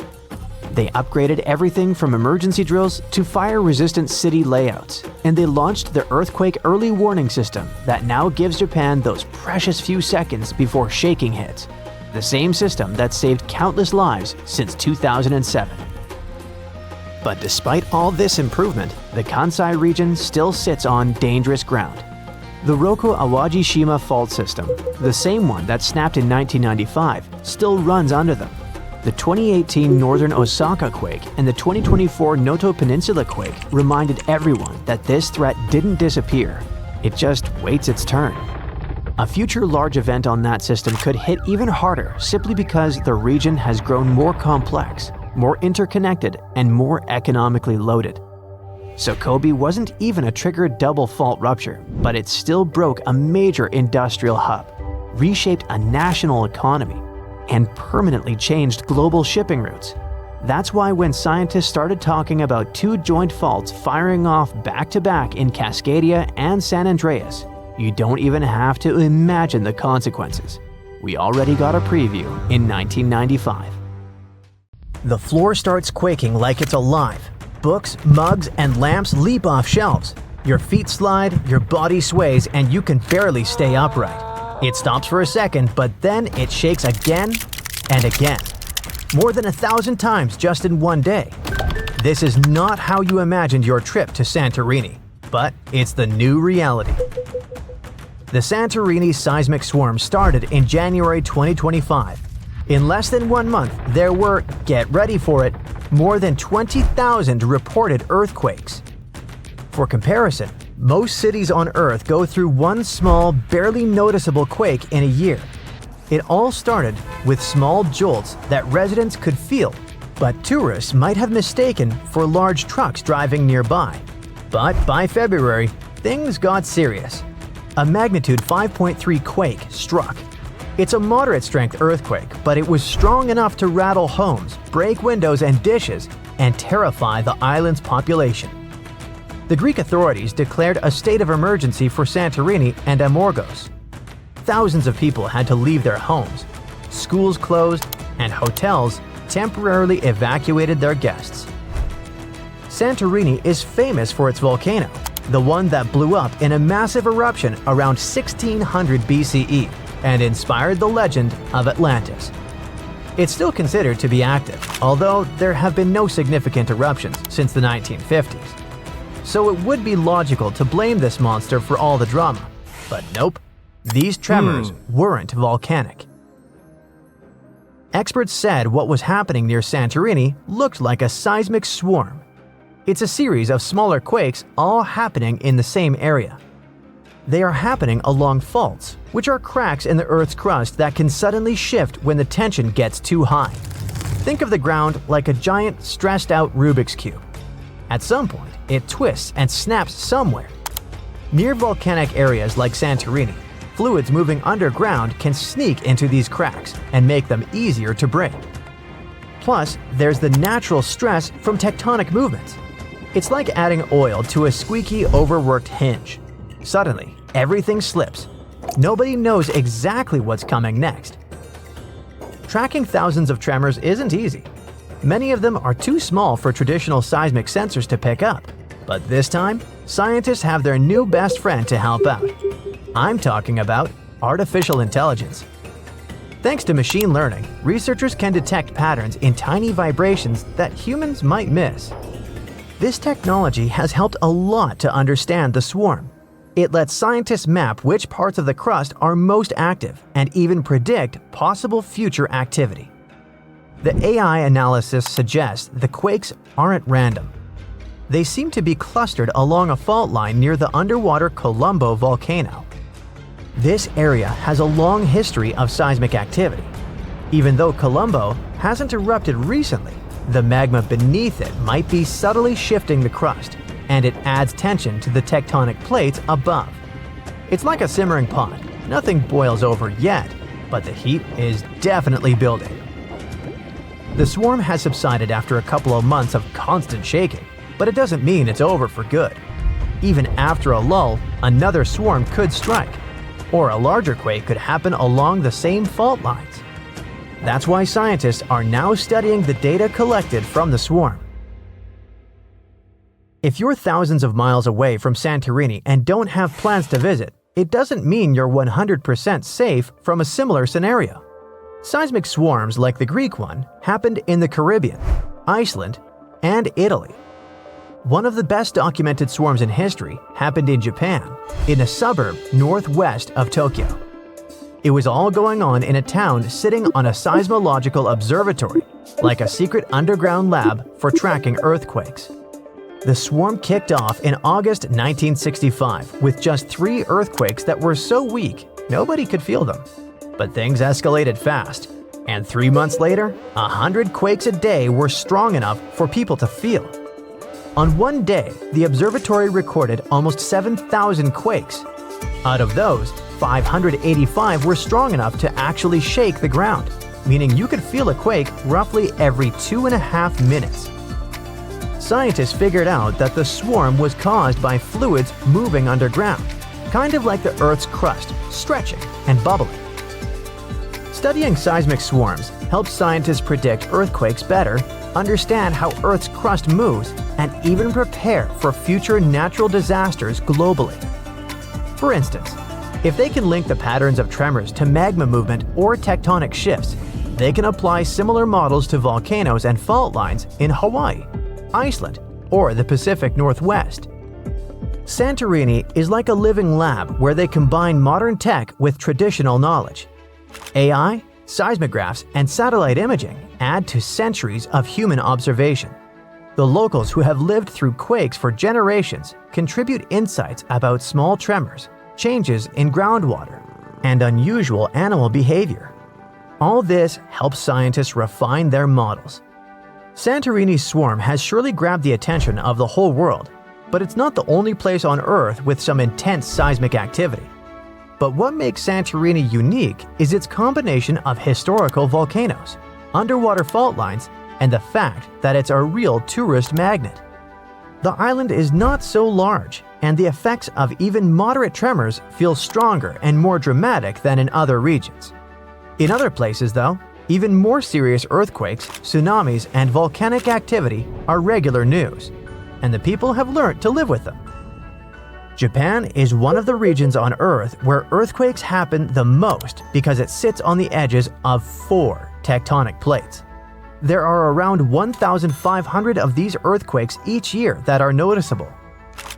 They upgraded everything from emergency drills to fire-resistant city layouts, and they launched the Earthquake Early Warning System that now gives Japan those precious few seconds before shaking hits. The same system that saved countless lives since 2007. But despite all this improvement, the Kansai region still sits on dangerous ground. The Roko Awajishima fault system, the same one that snapped in 1995, still runs under them. The 2018 Northern Osaka quake and the 2024 Noto Peninsula quake reminded everyone that this threat didn't disappear. It just waits its turn. A future large event on that system could hit even harder simply because the region has grown more complex, more interconnected, and more economically loaded. So Kobe wasn't even a triggered double fault rupture, but it still broke a major industrial hub, reshaped a national economy, and permanently changed global shipping routes. That's why when scientists started talking about two joint faults firing off back-to-back in Cascadia and San Andreas, you don't even have to imagine the consequences. We already got a preview in 1995. The floor starts quaking like it's alive. Books, mugs, and lamps leap off shelves. Your feet slide, your body sways, and you can barely stay upright. It stops for a second, but then it shakes again and again. More than 1,000 times just in one day. This is not how you imagined your trip to Santorini, but it's the new reality. The Santorini seismic swarm started in January 2025. In less than 1 month, there were, get ready for it, more than 20,000 reported earthquakes. For comparison, most cities on Earth go through one small, barely noticeable quake in a year. It all started with small jolts that residents could feel, but tourists might have mistaken for large trucks driving nearby. But by February, things got serious. A magnitude 5.3 quake struck. It's a moderate-strength earthquake, but it was strong enough to rattle homes, break windows and dishes, and terrify the island's population. The Greek authorities declared a state of emergency for Santorini and Amorgos. Thousands of people had to leave their homes. Schools closed, and hotels temporarily evacuated their guests. Santorini is famous for its volcano, the one that blew up in a massive eruption around 1600 BCE and inspired the legend of Atlantis. It's still considered to be active, although there have been no significant eruptions since the 1950s. So it would be logical to blame this monster for all the drama. But nope, these tremors weren't volcanic. Experts said what was happening near Santorini looked like a seismic swarm. It's a series of smaller quakes all happening in the same area. They are happening along faults, which are cracks in the Earth's crust that can suddenly shift when the tension gets too high. Think of the ground like a giant, stressed-out Rubik's Cube. At some point, it twists and snaps somewhere. Near volcanic areas like Santorini, fluids moving underground can sneak into these cracks and make them easier to break. Plus, there's the natural stress from tectonic movements. It's like adding oil to a squeaky, overworked hinge. Suddenly, everything slips. Nobody knows exactly what's coming next. Tracking thousands of tremors isn't easy. Many of them are too small for traditional seismic sensors to pick up. But this time, scientists have their new best friend to help out. I'm talking about artificial intelligence. Thanks to machine learning, researchers can detect patterns in tiny vibrations that humans might miss. This technology has helped a lot to understand the swarm. It lets scientists map which parts of the crust are most active and even predict possible future activity. The AI analysis suggests the quakes aren't random. They seem to be clustered along a fault line near the underwater Colombo volcano. This area has a long history of seismic activity. Even though Colombo hasn't erupted recently, the magma beneath it might be subtly shifting the crust, and it adds tension to the tectonic plates above. It's like a simmering pot. Nothing boils over yet, but the heat is definitely building. The swarm has subsided after a couple of months of constant shaking, but it doesn't mean it's over for good. Even after a lull, another swarm could strike, or a larger quake could happen along the same fault lines. That's why scientists are now studying the data collected from the swarm. If you're thousands of miles away from Santorini and don't have plans to visit, it doesn't mean you're 100% safe from a similar scenario. Seismic swarms like the Greek one happened in the Caribbean, Iceland, and Italy. One of the best documented swarms in history happened in Japan, in a suburb northwest of Tokyo. It was all going on in a town sitting on a seismological observatory, like a secret underground lab for tracking earthquakes. The swarm kicked off in August 1965 with just 3 earthquakes that were so weak nobody could feel them. But things escalated fast, and 3 months later, 100 quakes a day were strong enough for people to feel. On one day, the observatory recorded almost 7,000 quakes. Out of those, 585 were strong enough to actually shake the ground, meaning you could feel a quake roughly every 2.5 minutes. Scientists figured out that the swarm was caused by fluids moving underground, kind of like the Earth's crust, stretching and bubbling. Studying seismic swarms helps scientists predict earthquakes better, understand how Earth's crust moves, and even prepare for future natural disasters globally. For instance, if they can link the patterns of tremors to magma movement or tectonic shifts, they can apply similar models to volcanoes and fault lines in Hawaii, Iceland, or the Pacific Northwest. Santorini is like a living lab where they combine modern tech with traditional knowledge. AI, seismographs, and satellite imaging add to centuries of human observation. The locals who have lived through quakes for generations contribute insights about small tremors, changes in groundwater, and unusual animal behavior. All this helps scientists refine their models. Santorini's swarm has surely grabbed the attention of the whole world, but it's not the only place on Earth with some intense seismic activity. But what makes Santorini unique is its combination of historical volcanoes, underwater fault lines, and the fact that it's a real tourist magnet. The island is not so large, and the effects of even moderate tremors feel stronger and more dramatic than in other regions. In other places, though, even more serious earthquakes, tsunamis, and volcanic activity are regular news, and the people have learned to live with them. Japan is one of the regions on Earth where earthquakes happen the most because it sits on the edges of 4 tectonic plates. There are around 1,500 of these earthquakes each year that are noticeable.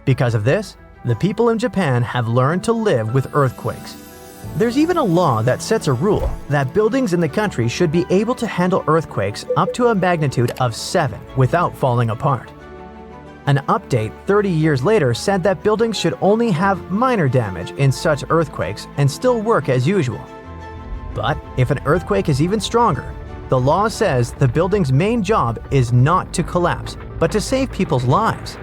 Because of this, the people in Japan have learned to live with earthquakes. There's even a law that sets a rule that buildings in the country should be able to handle earthquakes up to a magnitude of 7 without falling apart. An update 30 years later said that buildings should only have minor damage in such earthquakes and still work as usual. But if an earthquake is even stronger, the law says the building's main job is not to collapse, but to save people's lives.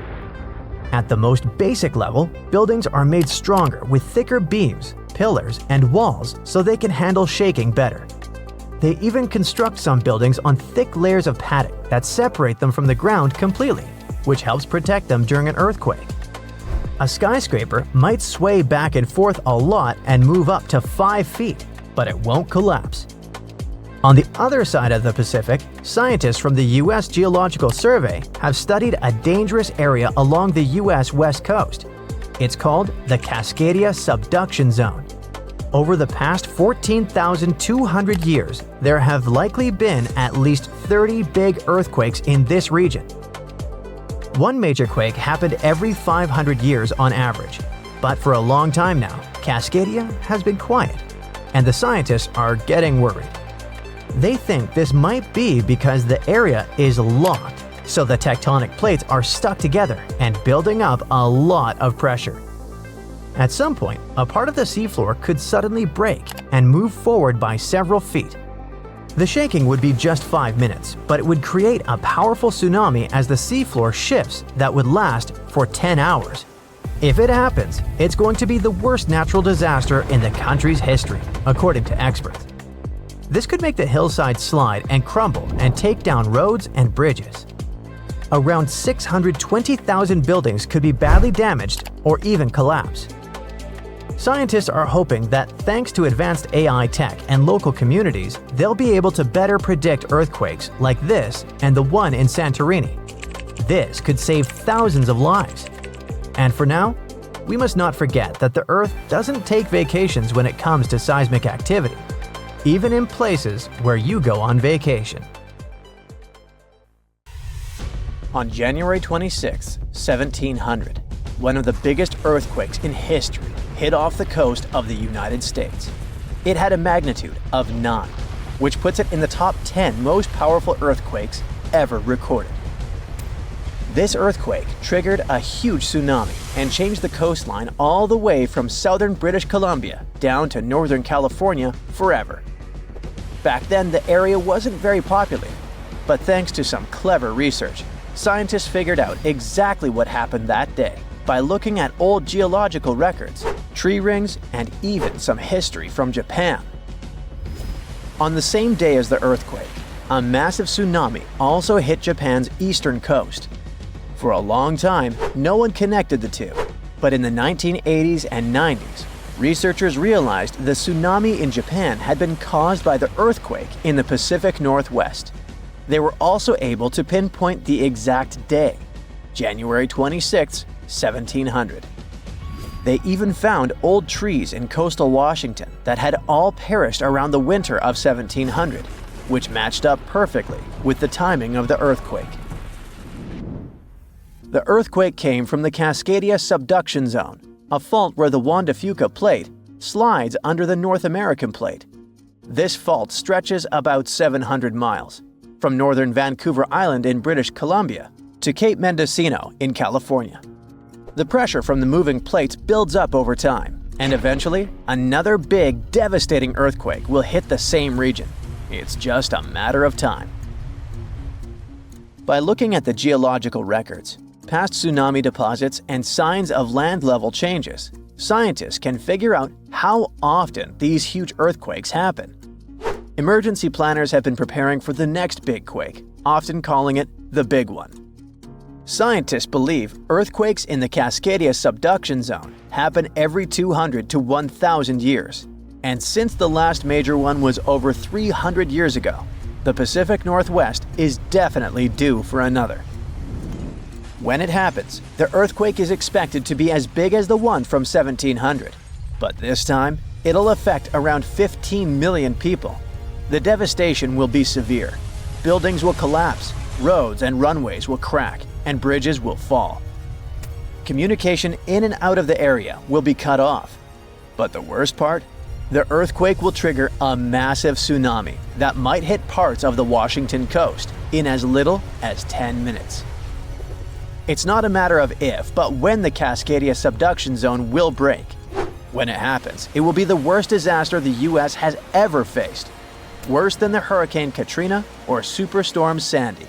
At the most basic level, buildings are made stronger with thicker beams, pillars and walls so they can handle shaking better. They even construct some buildings on thick layers of padding that separate them from the ground completely, which helps protect them during an earthquake. A skyscraper might sway back and forth a lot and move up to 5 feet, but it won't collapse. On the other side of the Pacific, scientists from the U.S. Geological Survey have studied a dangerous area along the U.S. West Coast. It's called the Cascadia Subduction Zone. Over the past 14,200 years, there have likely been at least 30 big earthquakes in this region. One major quake happened every 500 years on average, but for a long time now, Cascadia has been quiet, and the scientists are getting worried. They think this might be because the area is locked, so the tectonic plates are stuck together and building up a lot of pressure. At some point, a part of the seafloor could suddenly break and move forward by several feet. The shaking would be just 5 minutes, but it would create a powerful tsunami as the seafloor shifts that would last for 10 hours. If it happens, it's going to be the worst natural disaster in the country's history, according to experts. This could make the hillside slide and crumble and take down roads and bridges. Around 620,000 buildings could be badly damaged or even collapse. Scientists are hoping that thanks to advanced AI tech and local communities, they'll be able to better predict earthquakes like this and the one in Santorini. This could save thousands of lives. And for now, we must not forget that the Earth doesn't take vacations when it comes to seismic activity, even in places where you go on vacation. On January 26, 1700, one of the biggest earthquakes in history hit off the coast of the United States. It had a magnitude of 9, which puts it in the top 10 most powerful earthquakes ever recorded. This earthquake triggered a huge tsunami and changed the coastline all the way from southern British Columbia down to northern California forever. Back then, the area wasn't very populated, but thanks to some clever research, scientists figured out exactly what happened that day by looking at old geological records, tree rings, and even some history from Japan. On the same day as the earthquake, a massive tsunami also hit Japan's eastern coast. For a long time, no one connected the two, but in the 1980s and 90s, researchers realized the tsunami in Japan had been caused by the earthquake in the Pacific Northwest. They were also able to pinpoint the exact day, January 26, 1700. They even found old trees in coastal Washington that had all perished around the winter of 1700, which matched up perfectly with the timing of the earthquake. The earthquake came from the Cascadia Subduction Zone, a fault where the Juan de Fuca plate slides under the North American plate. This fault stretches about 700 miles, from northern Vancouver Island in British Columbia to Cape Mendocino in California. The pressure from the moving plates builds up over time, and eventually, another big, devastating earthquake will hit the same region. It's just a matter of time. By looking at the geological records, past tsunami deposits, and signs of land level changes, scientists can figure out how often these huge earthquakes happen. Emergency planners have been preparing for the next big quake, often calling it the big one. Scientists believe earthquakes in the Cascadia Subduction Zone happen every 200 to 1,000 years. And since the last major one was over 300 years ago, the Pacific Northwest is definitely due for another. When it happens, the earthquake is expected to be as big as the one from 1700. But this time, it'll affect around 15 million people. The devastation will be severe. Buildings will collapse, roads and runways will crack, and bridges will fall. Communication in and out of the area will be cut off. But the worst part? The earthquake will trigger a massive tsunami that might hit parts of the Washington coast in as little as 10 minutes. It's not a matter of if, but when the Cascadia Subduction Zone will break. When it happens, it will be the worst disaster the U.S. has ever faced. Worse than the Hurricane Katrina or Superstorm Sandy.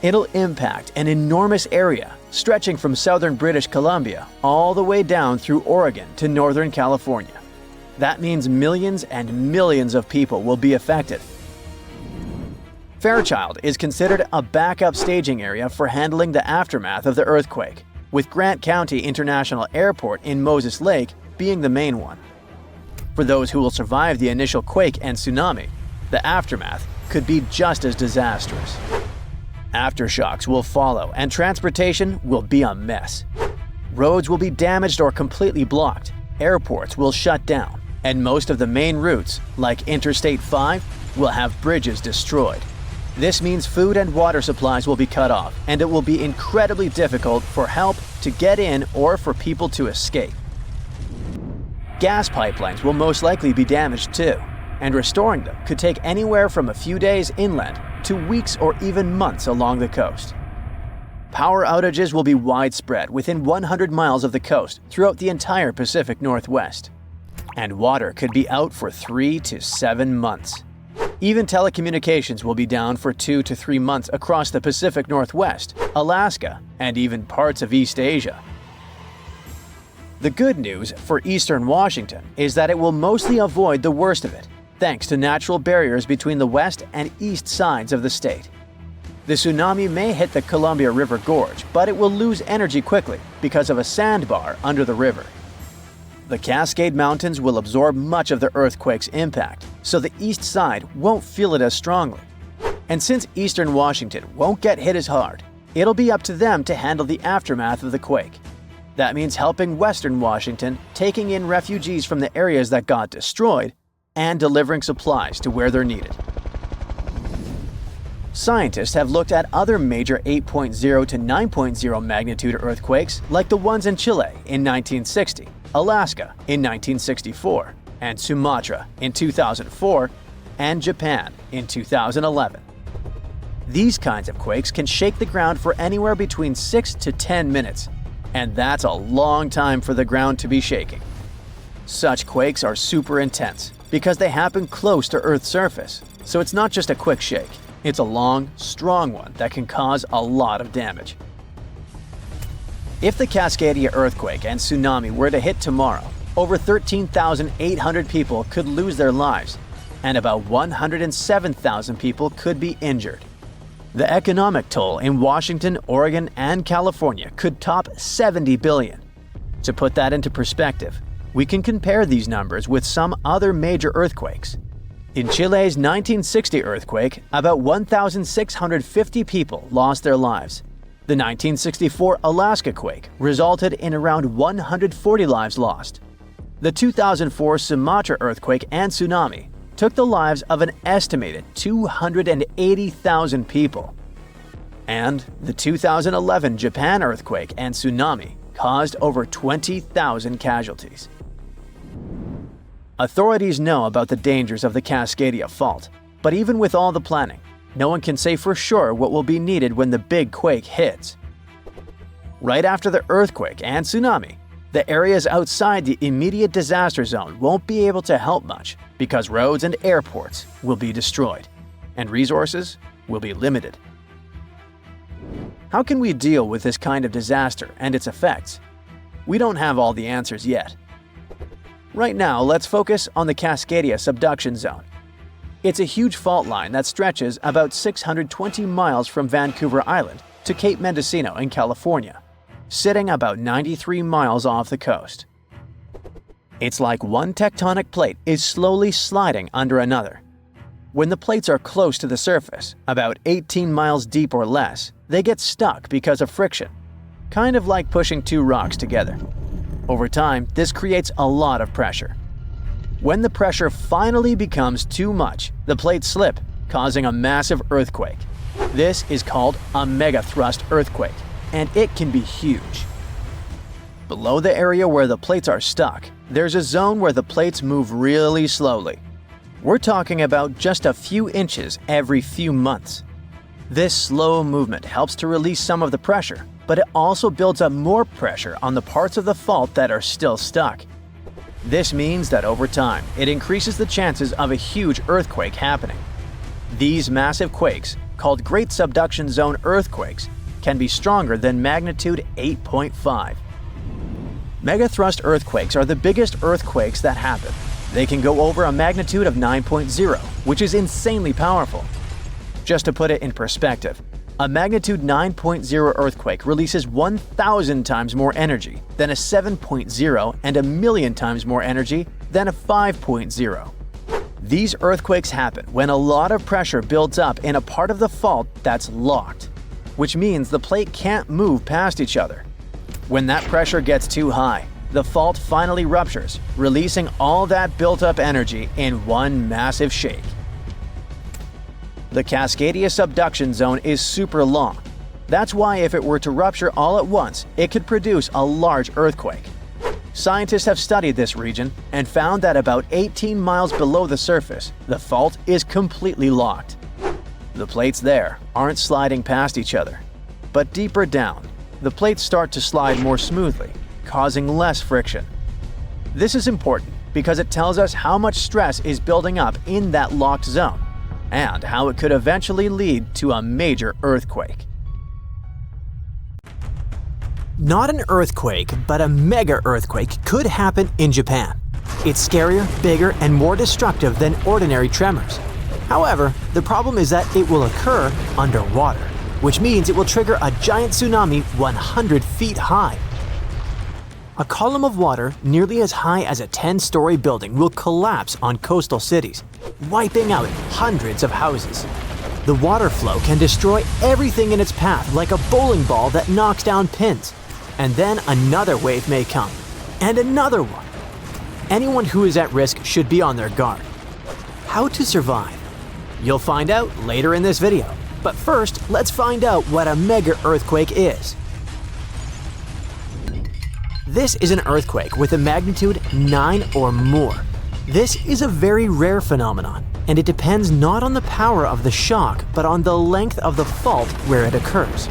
It'll impact an enormous area, stretching from southern British Columbia all the way down through Oregon to northern California. That means millions and millions of people will be affected. Fairchild is considered a backup staging area for handling the aftermath of the earthquake, with Grant County International Airport in Moses Lake being the main one. For those who will survive the initial quake and tsunami, the aftermath could be just as disastrous. Aftershocks will follow, and transportation will be a mess. Roads will be damaged or completely blocked, airports will shut down, and most of the main routes, like Interstate 5, will have bridges destroyed. This means food and water supplies will be cut off, and it will be incredibly difficult for help to get in or for people to escape. Gas pipelines will most likely be damaged too, and restoring them could take anywhere from a few days inland to weeks or even months along the coast. Power outages will be widespread within 100 miles of the coast throughout the entire Pacific Northwest. And water could be out for 3 to 7 months. Even telecommunications will be down for 2 to 3 months across the Pacific Northwest, Alaska, and even parts of East Asia. The good news for eastern Washington is that it will mostly avoid the worst of it, thanks to natural barriers between the west and east sides of the state. The tsunami may hit the Columbia River Gorge, but it will lose energy quickly because of a sandbar under the river. The Cascade Mountains will absorb much of the earthquake's impact, so the east side won't feel it as strongly. And since eastern Washington won't get hit as hard, it'll be up to them to handle the aftermath of the quake. That means helping western Washington, taking in refugees from the areas that got destroyed, and delivering supplies to where they're needed. Scientists have looked at other major 8.0 to 9.0 magnitude earthquakes like the ones in Chile in 1960, Alaska in 1964, and Sumatra in 2004, and Japan in 2011. These kinds of quakes can shake the ground for anywhere between 6 to 10 minutes, and that's a long time for the ground to be shaking. Such quakes are super intense because they happen close to Earth's surface, so it's not just a quick shake. It's a long, strong one that can cause a lot of damage. If the Cascadia earthquake and tsunami were to hit tomorrow, over 13,800 people could lose their lives, and about 107,000 people could be injured. The economic toll in Washington, Oregon, and California could top $70 billion. To put that into perspective, we can compare these numbers with some other major earthquakes. In Chile's 1960 earthquake, about 1,650 people lost their lives. The 1964 Alaska quake resulted in around 140 lives lost. The 2004 Sumatra earthquake and tsunami took the lives of an estimated 280,000 people. And the 2011 Japan earthquake and tsunami caused over 20,000 casualties. Authorities know about the dangers of the Cascadia fault, but even with all the planning, no one can say for sure what will be needed when the big quake hits. Right after the earthquake and tsunami, the areas outside the immediate disaster zone won't be able to help much because roads and airports will be destroyed, and resources will be limited. How can we deal with this kind of disaster and its effects? We don't have all the answers yet. Right now, let's focus on the Cascadia subduction zone. It's a huge fault line that stretches about 620 miles from Vancouver Island to Cape Mendocino in California, sitting about 93 miles off the coast. It's like one tectonic plate is slowly sliding under another. When the plates are close to the surface, about 18 miles deep or less, they get stuck because of friction, kind of like pushing two rocks together. Over time, this creates a lot of pressure. When the pressure finally becomes too much, the plates slip, causing a massive earthquake. This is called a megathrust earthquake, and it can be huge. Below the area where the plates are stuck, there's a zone where the plates move really slowly. We're talking about just a few inches every few months. This slow movement helps to release some of the pressure, but it also builds up more pressure on the parts of the fault that are still stuck. This means that over time, it increases the chances of a huge earthquake happening. These massive quakes, called Great Subduction Zone earthquakes, can be stronger than magnitude 8.5. Megathrust earthquakes are the biggest earthquakes that happen. They can go over a magnitude of 9.0, which is insanely powerful. Just to put it in perspective, a magnitude 9.0 earthquake releases 1,000 times more energy than a 7.0 and a million times more energy than a 5.0. These earthquakes happen when a lot of pressure builds up in a part of the fault that's locked, which means the plate can't move past each other. When that pressure gets too high, the fault finally ruptures, releasing all that built-up energy in one massive shake. The Cascadia subduction zone is super long. That's why if it were to rupture all at once, it could produce a large earthquake. Scientists have studied this region and found that about 18 miles below the surface, the fault is completely locked. The plates there aren't sliding past each other. But deeper down, the plates start to slide more smoothly, causing less friction. This is important because it tells us how much stress is building up in that locked zone, and how it could eventually lead to a major earthquake. Not an earthquake, but a mega earthquake could happen in Japan. It's scarier, bigger, and more destructive than ordinary tremors. However, the problem is that it will occur underwater, which means it will trigger a giant tsunami 100 feet high. A column of water nearly as high as a 10-story building will collapse on coastal cities, wiping out hundreds of houses. The water flow can destroy everything in its path like a bowling ball that knocks down pins. And then another wave may come, and another one. Anyone who is at risk should be on their guard. How to survive? You'll find out later in this video. But first, let's find out what a mega earthquake is. This is an earthquake with a magnitude 9 or more. This is a very rare phenomenon, and it depends not on the power of the shock, but on the length of the fault where it occurs.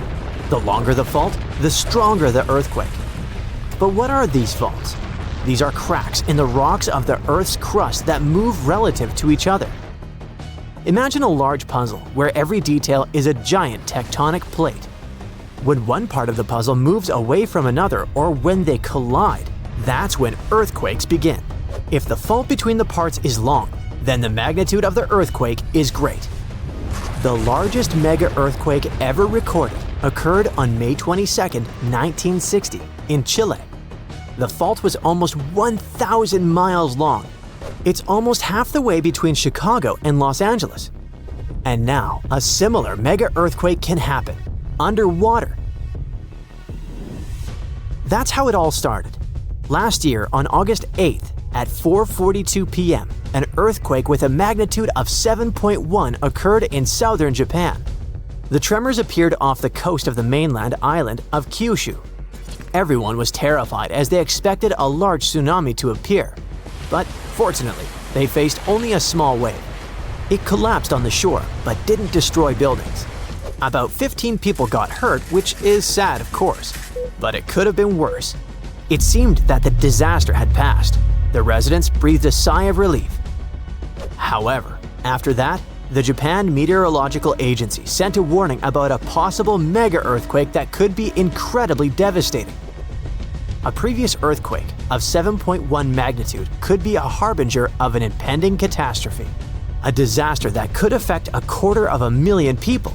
The longer the fault, the stronger the earthquake. But what are these faults? These are cracks in the rocks of the Earth's crust that move relative to each other. Imagine a large puzzle where every detail is a giant tectonic plate. When one part of the puzzle moves away from another, or when they collide, that's when earthquakes begin. If the fault between the parts is long, then the magnitude of the earthquake is great. The largest mega earthquake ever recorded occurred on May 22, 1960, in Chile. The fault was almost 1,000 miles long. It's almost half the way between Chicago and Los Angeles. And now, a similar mega earthquake can happen underwater. That's how it all started. Last year, on August 8th, at 4:42 p.m., an earthquake with a magnitude of 7.1 occurred in southern Japan. The tremors appeared off the coast of the mainland island of Kyushu. Everyone was terrified as they expected a large tsunami to appear. But fortunately, they faced only a small wave. It collapsed on the shore, but didn't destroy buildings. About 15 people got hurt, which is sad, of course. But it could have been worse. It seemed that the disaster had passed. The residents breathed a sigh of relief. However, after that, the Japan Meteorological Agency sent a warning about a possible mega earthquake that could be incredibly devastating. A previous earthquake of 7.1 magnitude could be a harbinger of an impending catastrophe, a disaster that could affect 250,000 people.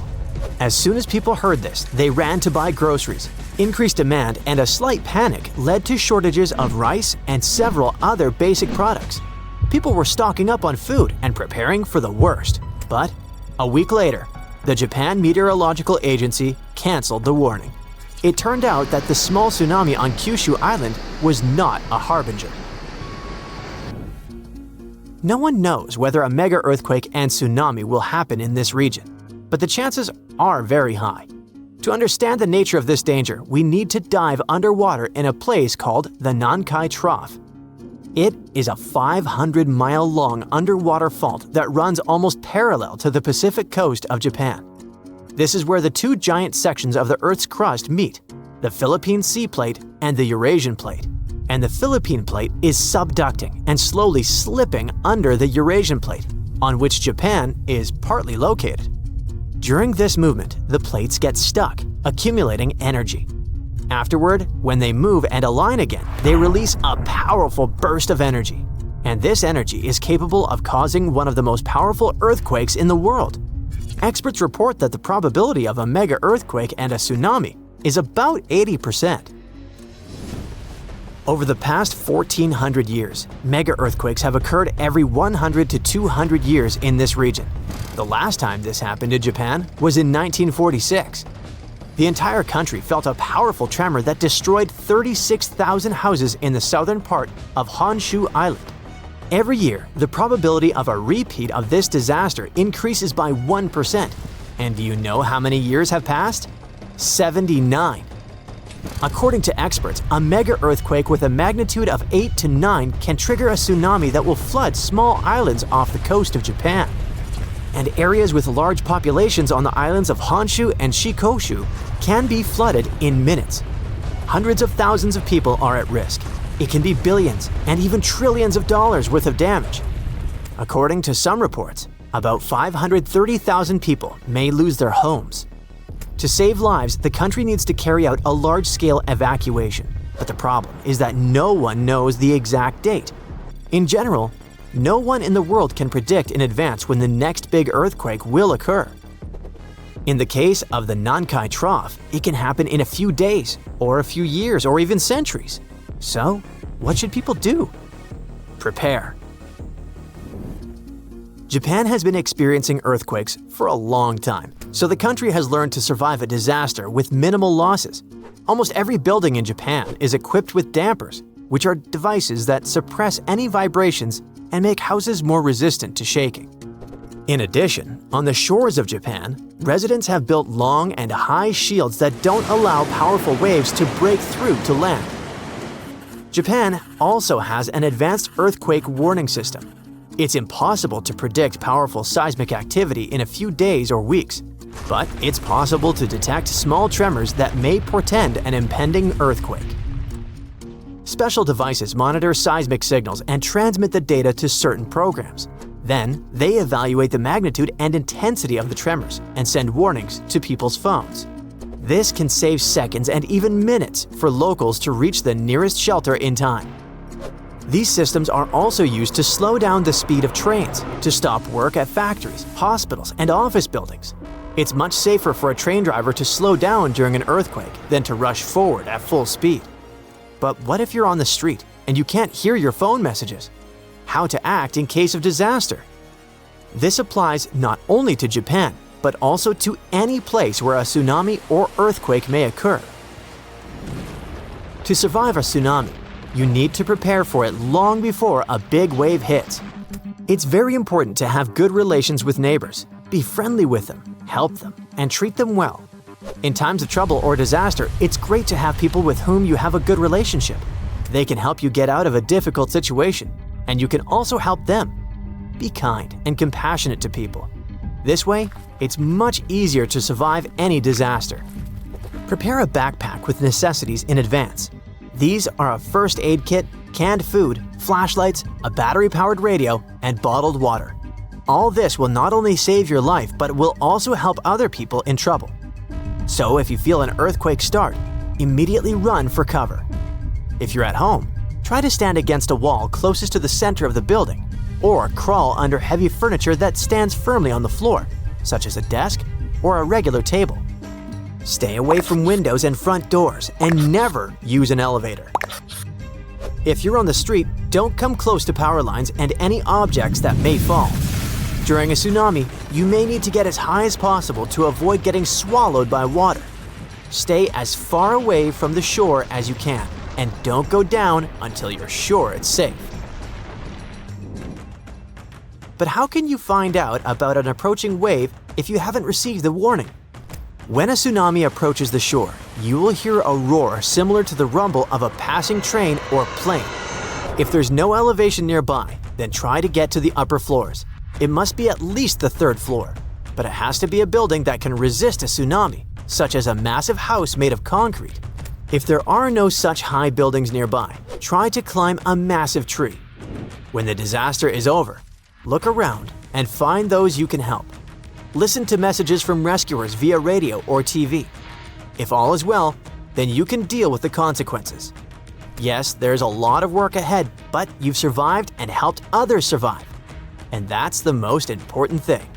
As soon as people heard this, they ran to buy groceries. Increased demand and a slight panic led to shortages of rice and several other basic products. People were stocking up on food and preparing for the worst. But a week later, the Japan Meteorological Agency canceled the warning. It turned out that the small tsunami on Kyushu Island was not a harbinger. No one knows whether a mega earthquake and tsunami will happen in this region, but the chances are very high. To understand the nature of this danger, we need to dive underwater in a place called the Nankai Trough. It is a 500-mile-long underwater fault that runs almost parallel to the Pacific coast of Japan. This is where the two giant sections of the Earth's crust meet, the Philippine Sea Plate and the Eurasian Plate. And the Philippine Plate is subducting and slowly slipping under the Eurasian Plate, on which Japan is partly located. During this movement, the plates get stuck, accumulating energy. Afterward, when they move and align again, they release a powerful burst of energy. And this energy is capable of causing one of the most powerful earthquakes in the world. Experts report that the probability of a mega earthquake and a tsunami is about 80%. Over the past 1,400 years, mega earthquakes have occurred every 100 to 200 years in this region. The last time this happened in Japan was in 1946. The entire country felt a powerful tremor that destroyed 36,000 houses in the southern part of Honshu Island. Every year, the probability of a repeat of this disaster increases by 1%. And do you know how many years have passed? 79. According to experts, a mega earthquake with a magnitude of 8 to 9 can trigger a tsunami that will flood small islands off the coast of Japan. And areas with large populations on the islands of Honshu and Shikoku can be flooded in minutes. Hundreds of thousands of people are at risk. It can be billions and even trillions of dollars worth of damage. According to some reports, about 530,000 people may lose their homes. To save lives, the country needs to carry out a large-scale evacuation. But the problem is that no one knows the exact date. In general, no one in the world can predict in advance when the next big earthquake will occur. In the case of the Nankai Trough, it can happen in a few days, or a few years, or even centuries. So, what should people do? Prepare. Japan has been experiencing earthquakes for a long time, so the country has learned to survive a disaster with minimal losses. Almost every building in Japan is equipped with dampers, which are devices that suppress any vibrations and make houses more resistant to shaking. In addition, on the shores of Japan, residents have built long and high shields that don't allow powerful waves to break through to land. Japan also has an advanced earthquake warning system. It's impossible to predict powerful seismic activity in a few days or weeks, but it's possible to detect small tremors that may portend an impending earthquake. Special devices monitor seismic signals and transmit the data to certain programs. Then, they evaluate the magnitude and intensity of the tremors and send warnings to people's phones. This can save seconds and even minutes for locals to reach the nearest shelter in time. These systems are also used to slow down the speed of trains, to stop work at factories, hospitals, and office buildings. It's much safer for a train driver to slow down during an earthquake than to rush forward at full speed. But what if you're on the street and you can't hear your phone messages? How to act in case of disaster? This applies not only to Japan, but also to any place where a tsunami or earthquake may occur. To survive a tsunami, you need to prepare for it long before a big wave hits. It's very important to have good relations with neighbors. Be friendly with them, help them, and treat them well. In times of trouble or disaster, it's great to have people with whom you have a good relationship. They can help you get out of a difficult situation, and you can also help them. Be kind and compassionate to people. This way, it's much easier to survive any disaster. Prepare a backpack with necessities in advance. These are a first aid kit, canned food, flashlights, a battery-powered radio, and bottled water. All this will not only save your life, but will also help other people in trouble. So if you feel an earthquake start, immediately run for cover. If you're at home, try to stand against a wall closest to the center of the building, or crawl under heavy furniture that stands firmly on the floor, such as a desk or a regular table. Stay away from windows and front doors, and never use an elevator. If you're on the street, don't come close to power lines and any objects that may fall. During a tsunami, you may need to get as high as possible to avoid getting swallowed by water. Stay as far away from the shore as you can, and don't go down until you're sure it's safe. But how can you find out about an approaching wave if you haven't received the warning? When a tsunami approaches the shore, you will hear a roar similar to the rumble of a passing train or plane. If there's no elevation nearby, then try to get to the upper floors. It must be at least the third floor, but it has to be a building that can resist a tsunami, such as a massive house made of concrete. If there are no such high buildings nearby, try to climb a massive tree. When the disaster is over, look around and find those you can help. Listen to messages from rescuers via radio or TV. If all is well, then you can deal with the consequences. Yes, there's a lot of work ahead, but you've survived and helped others survive. And that's the most important thing.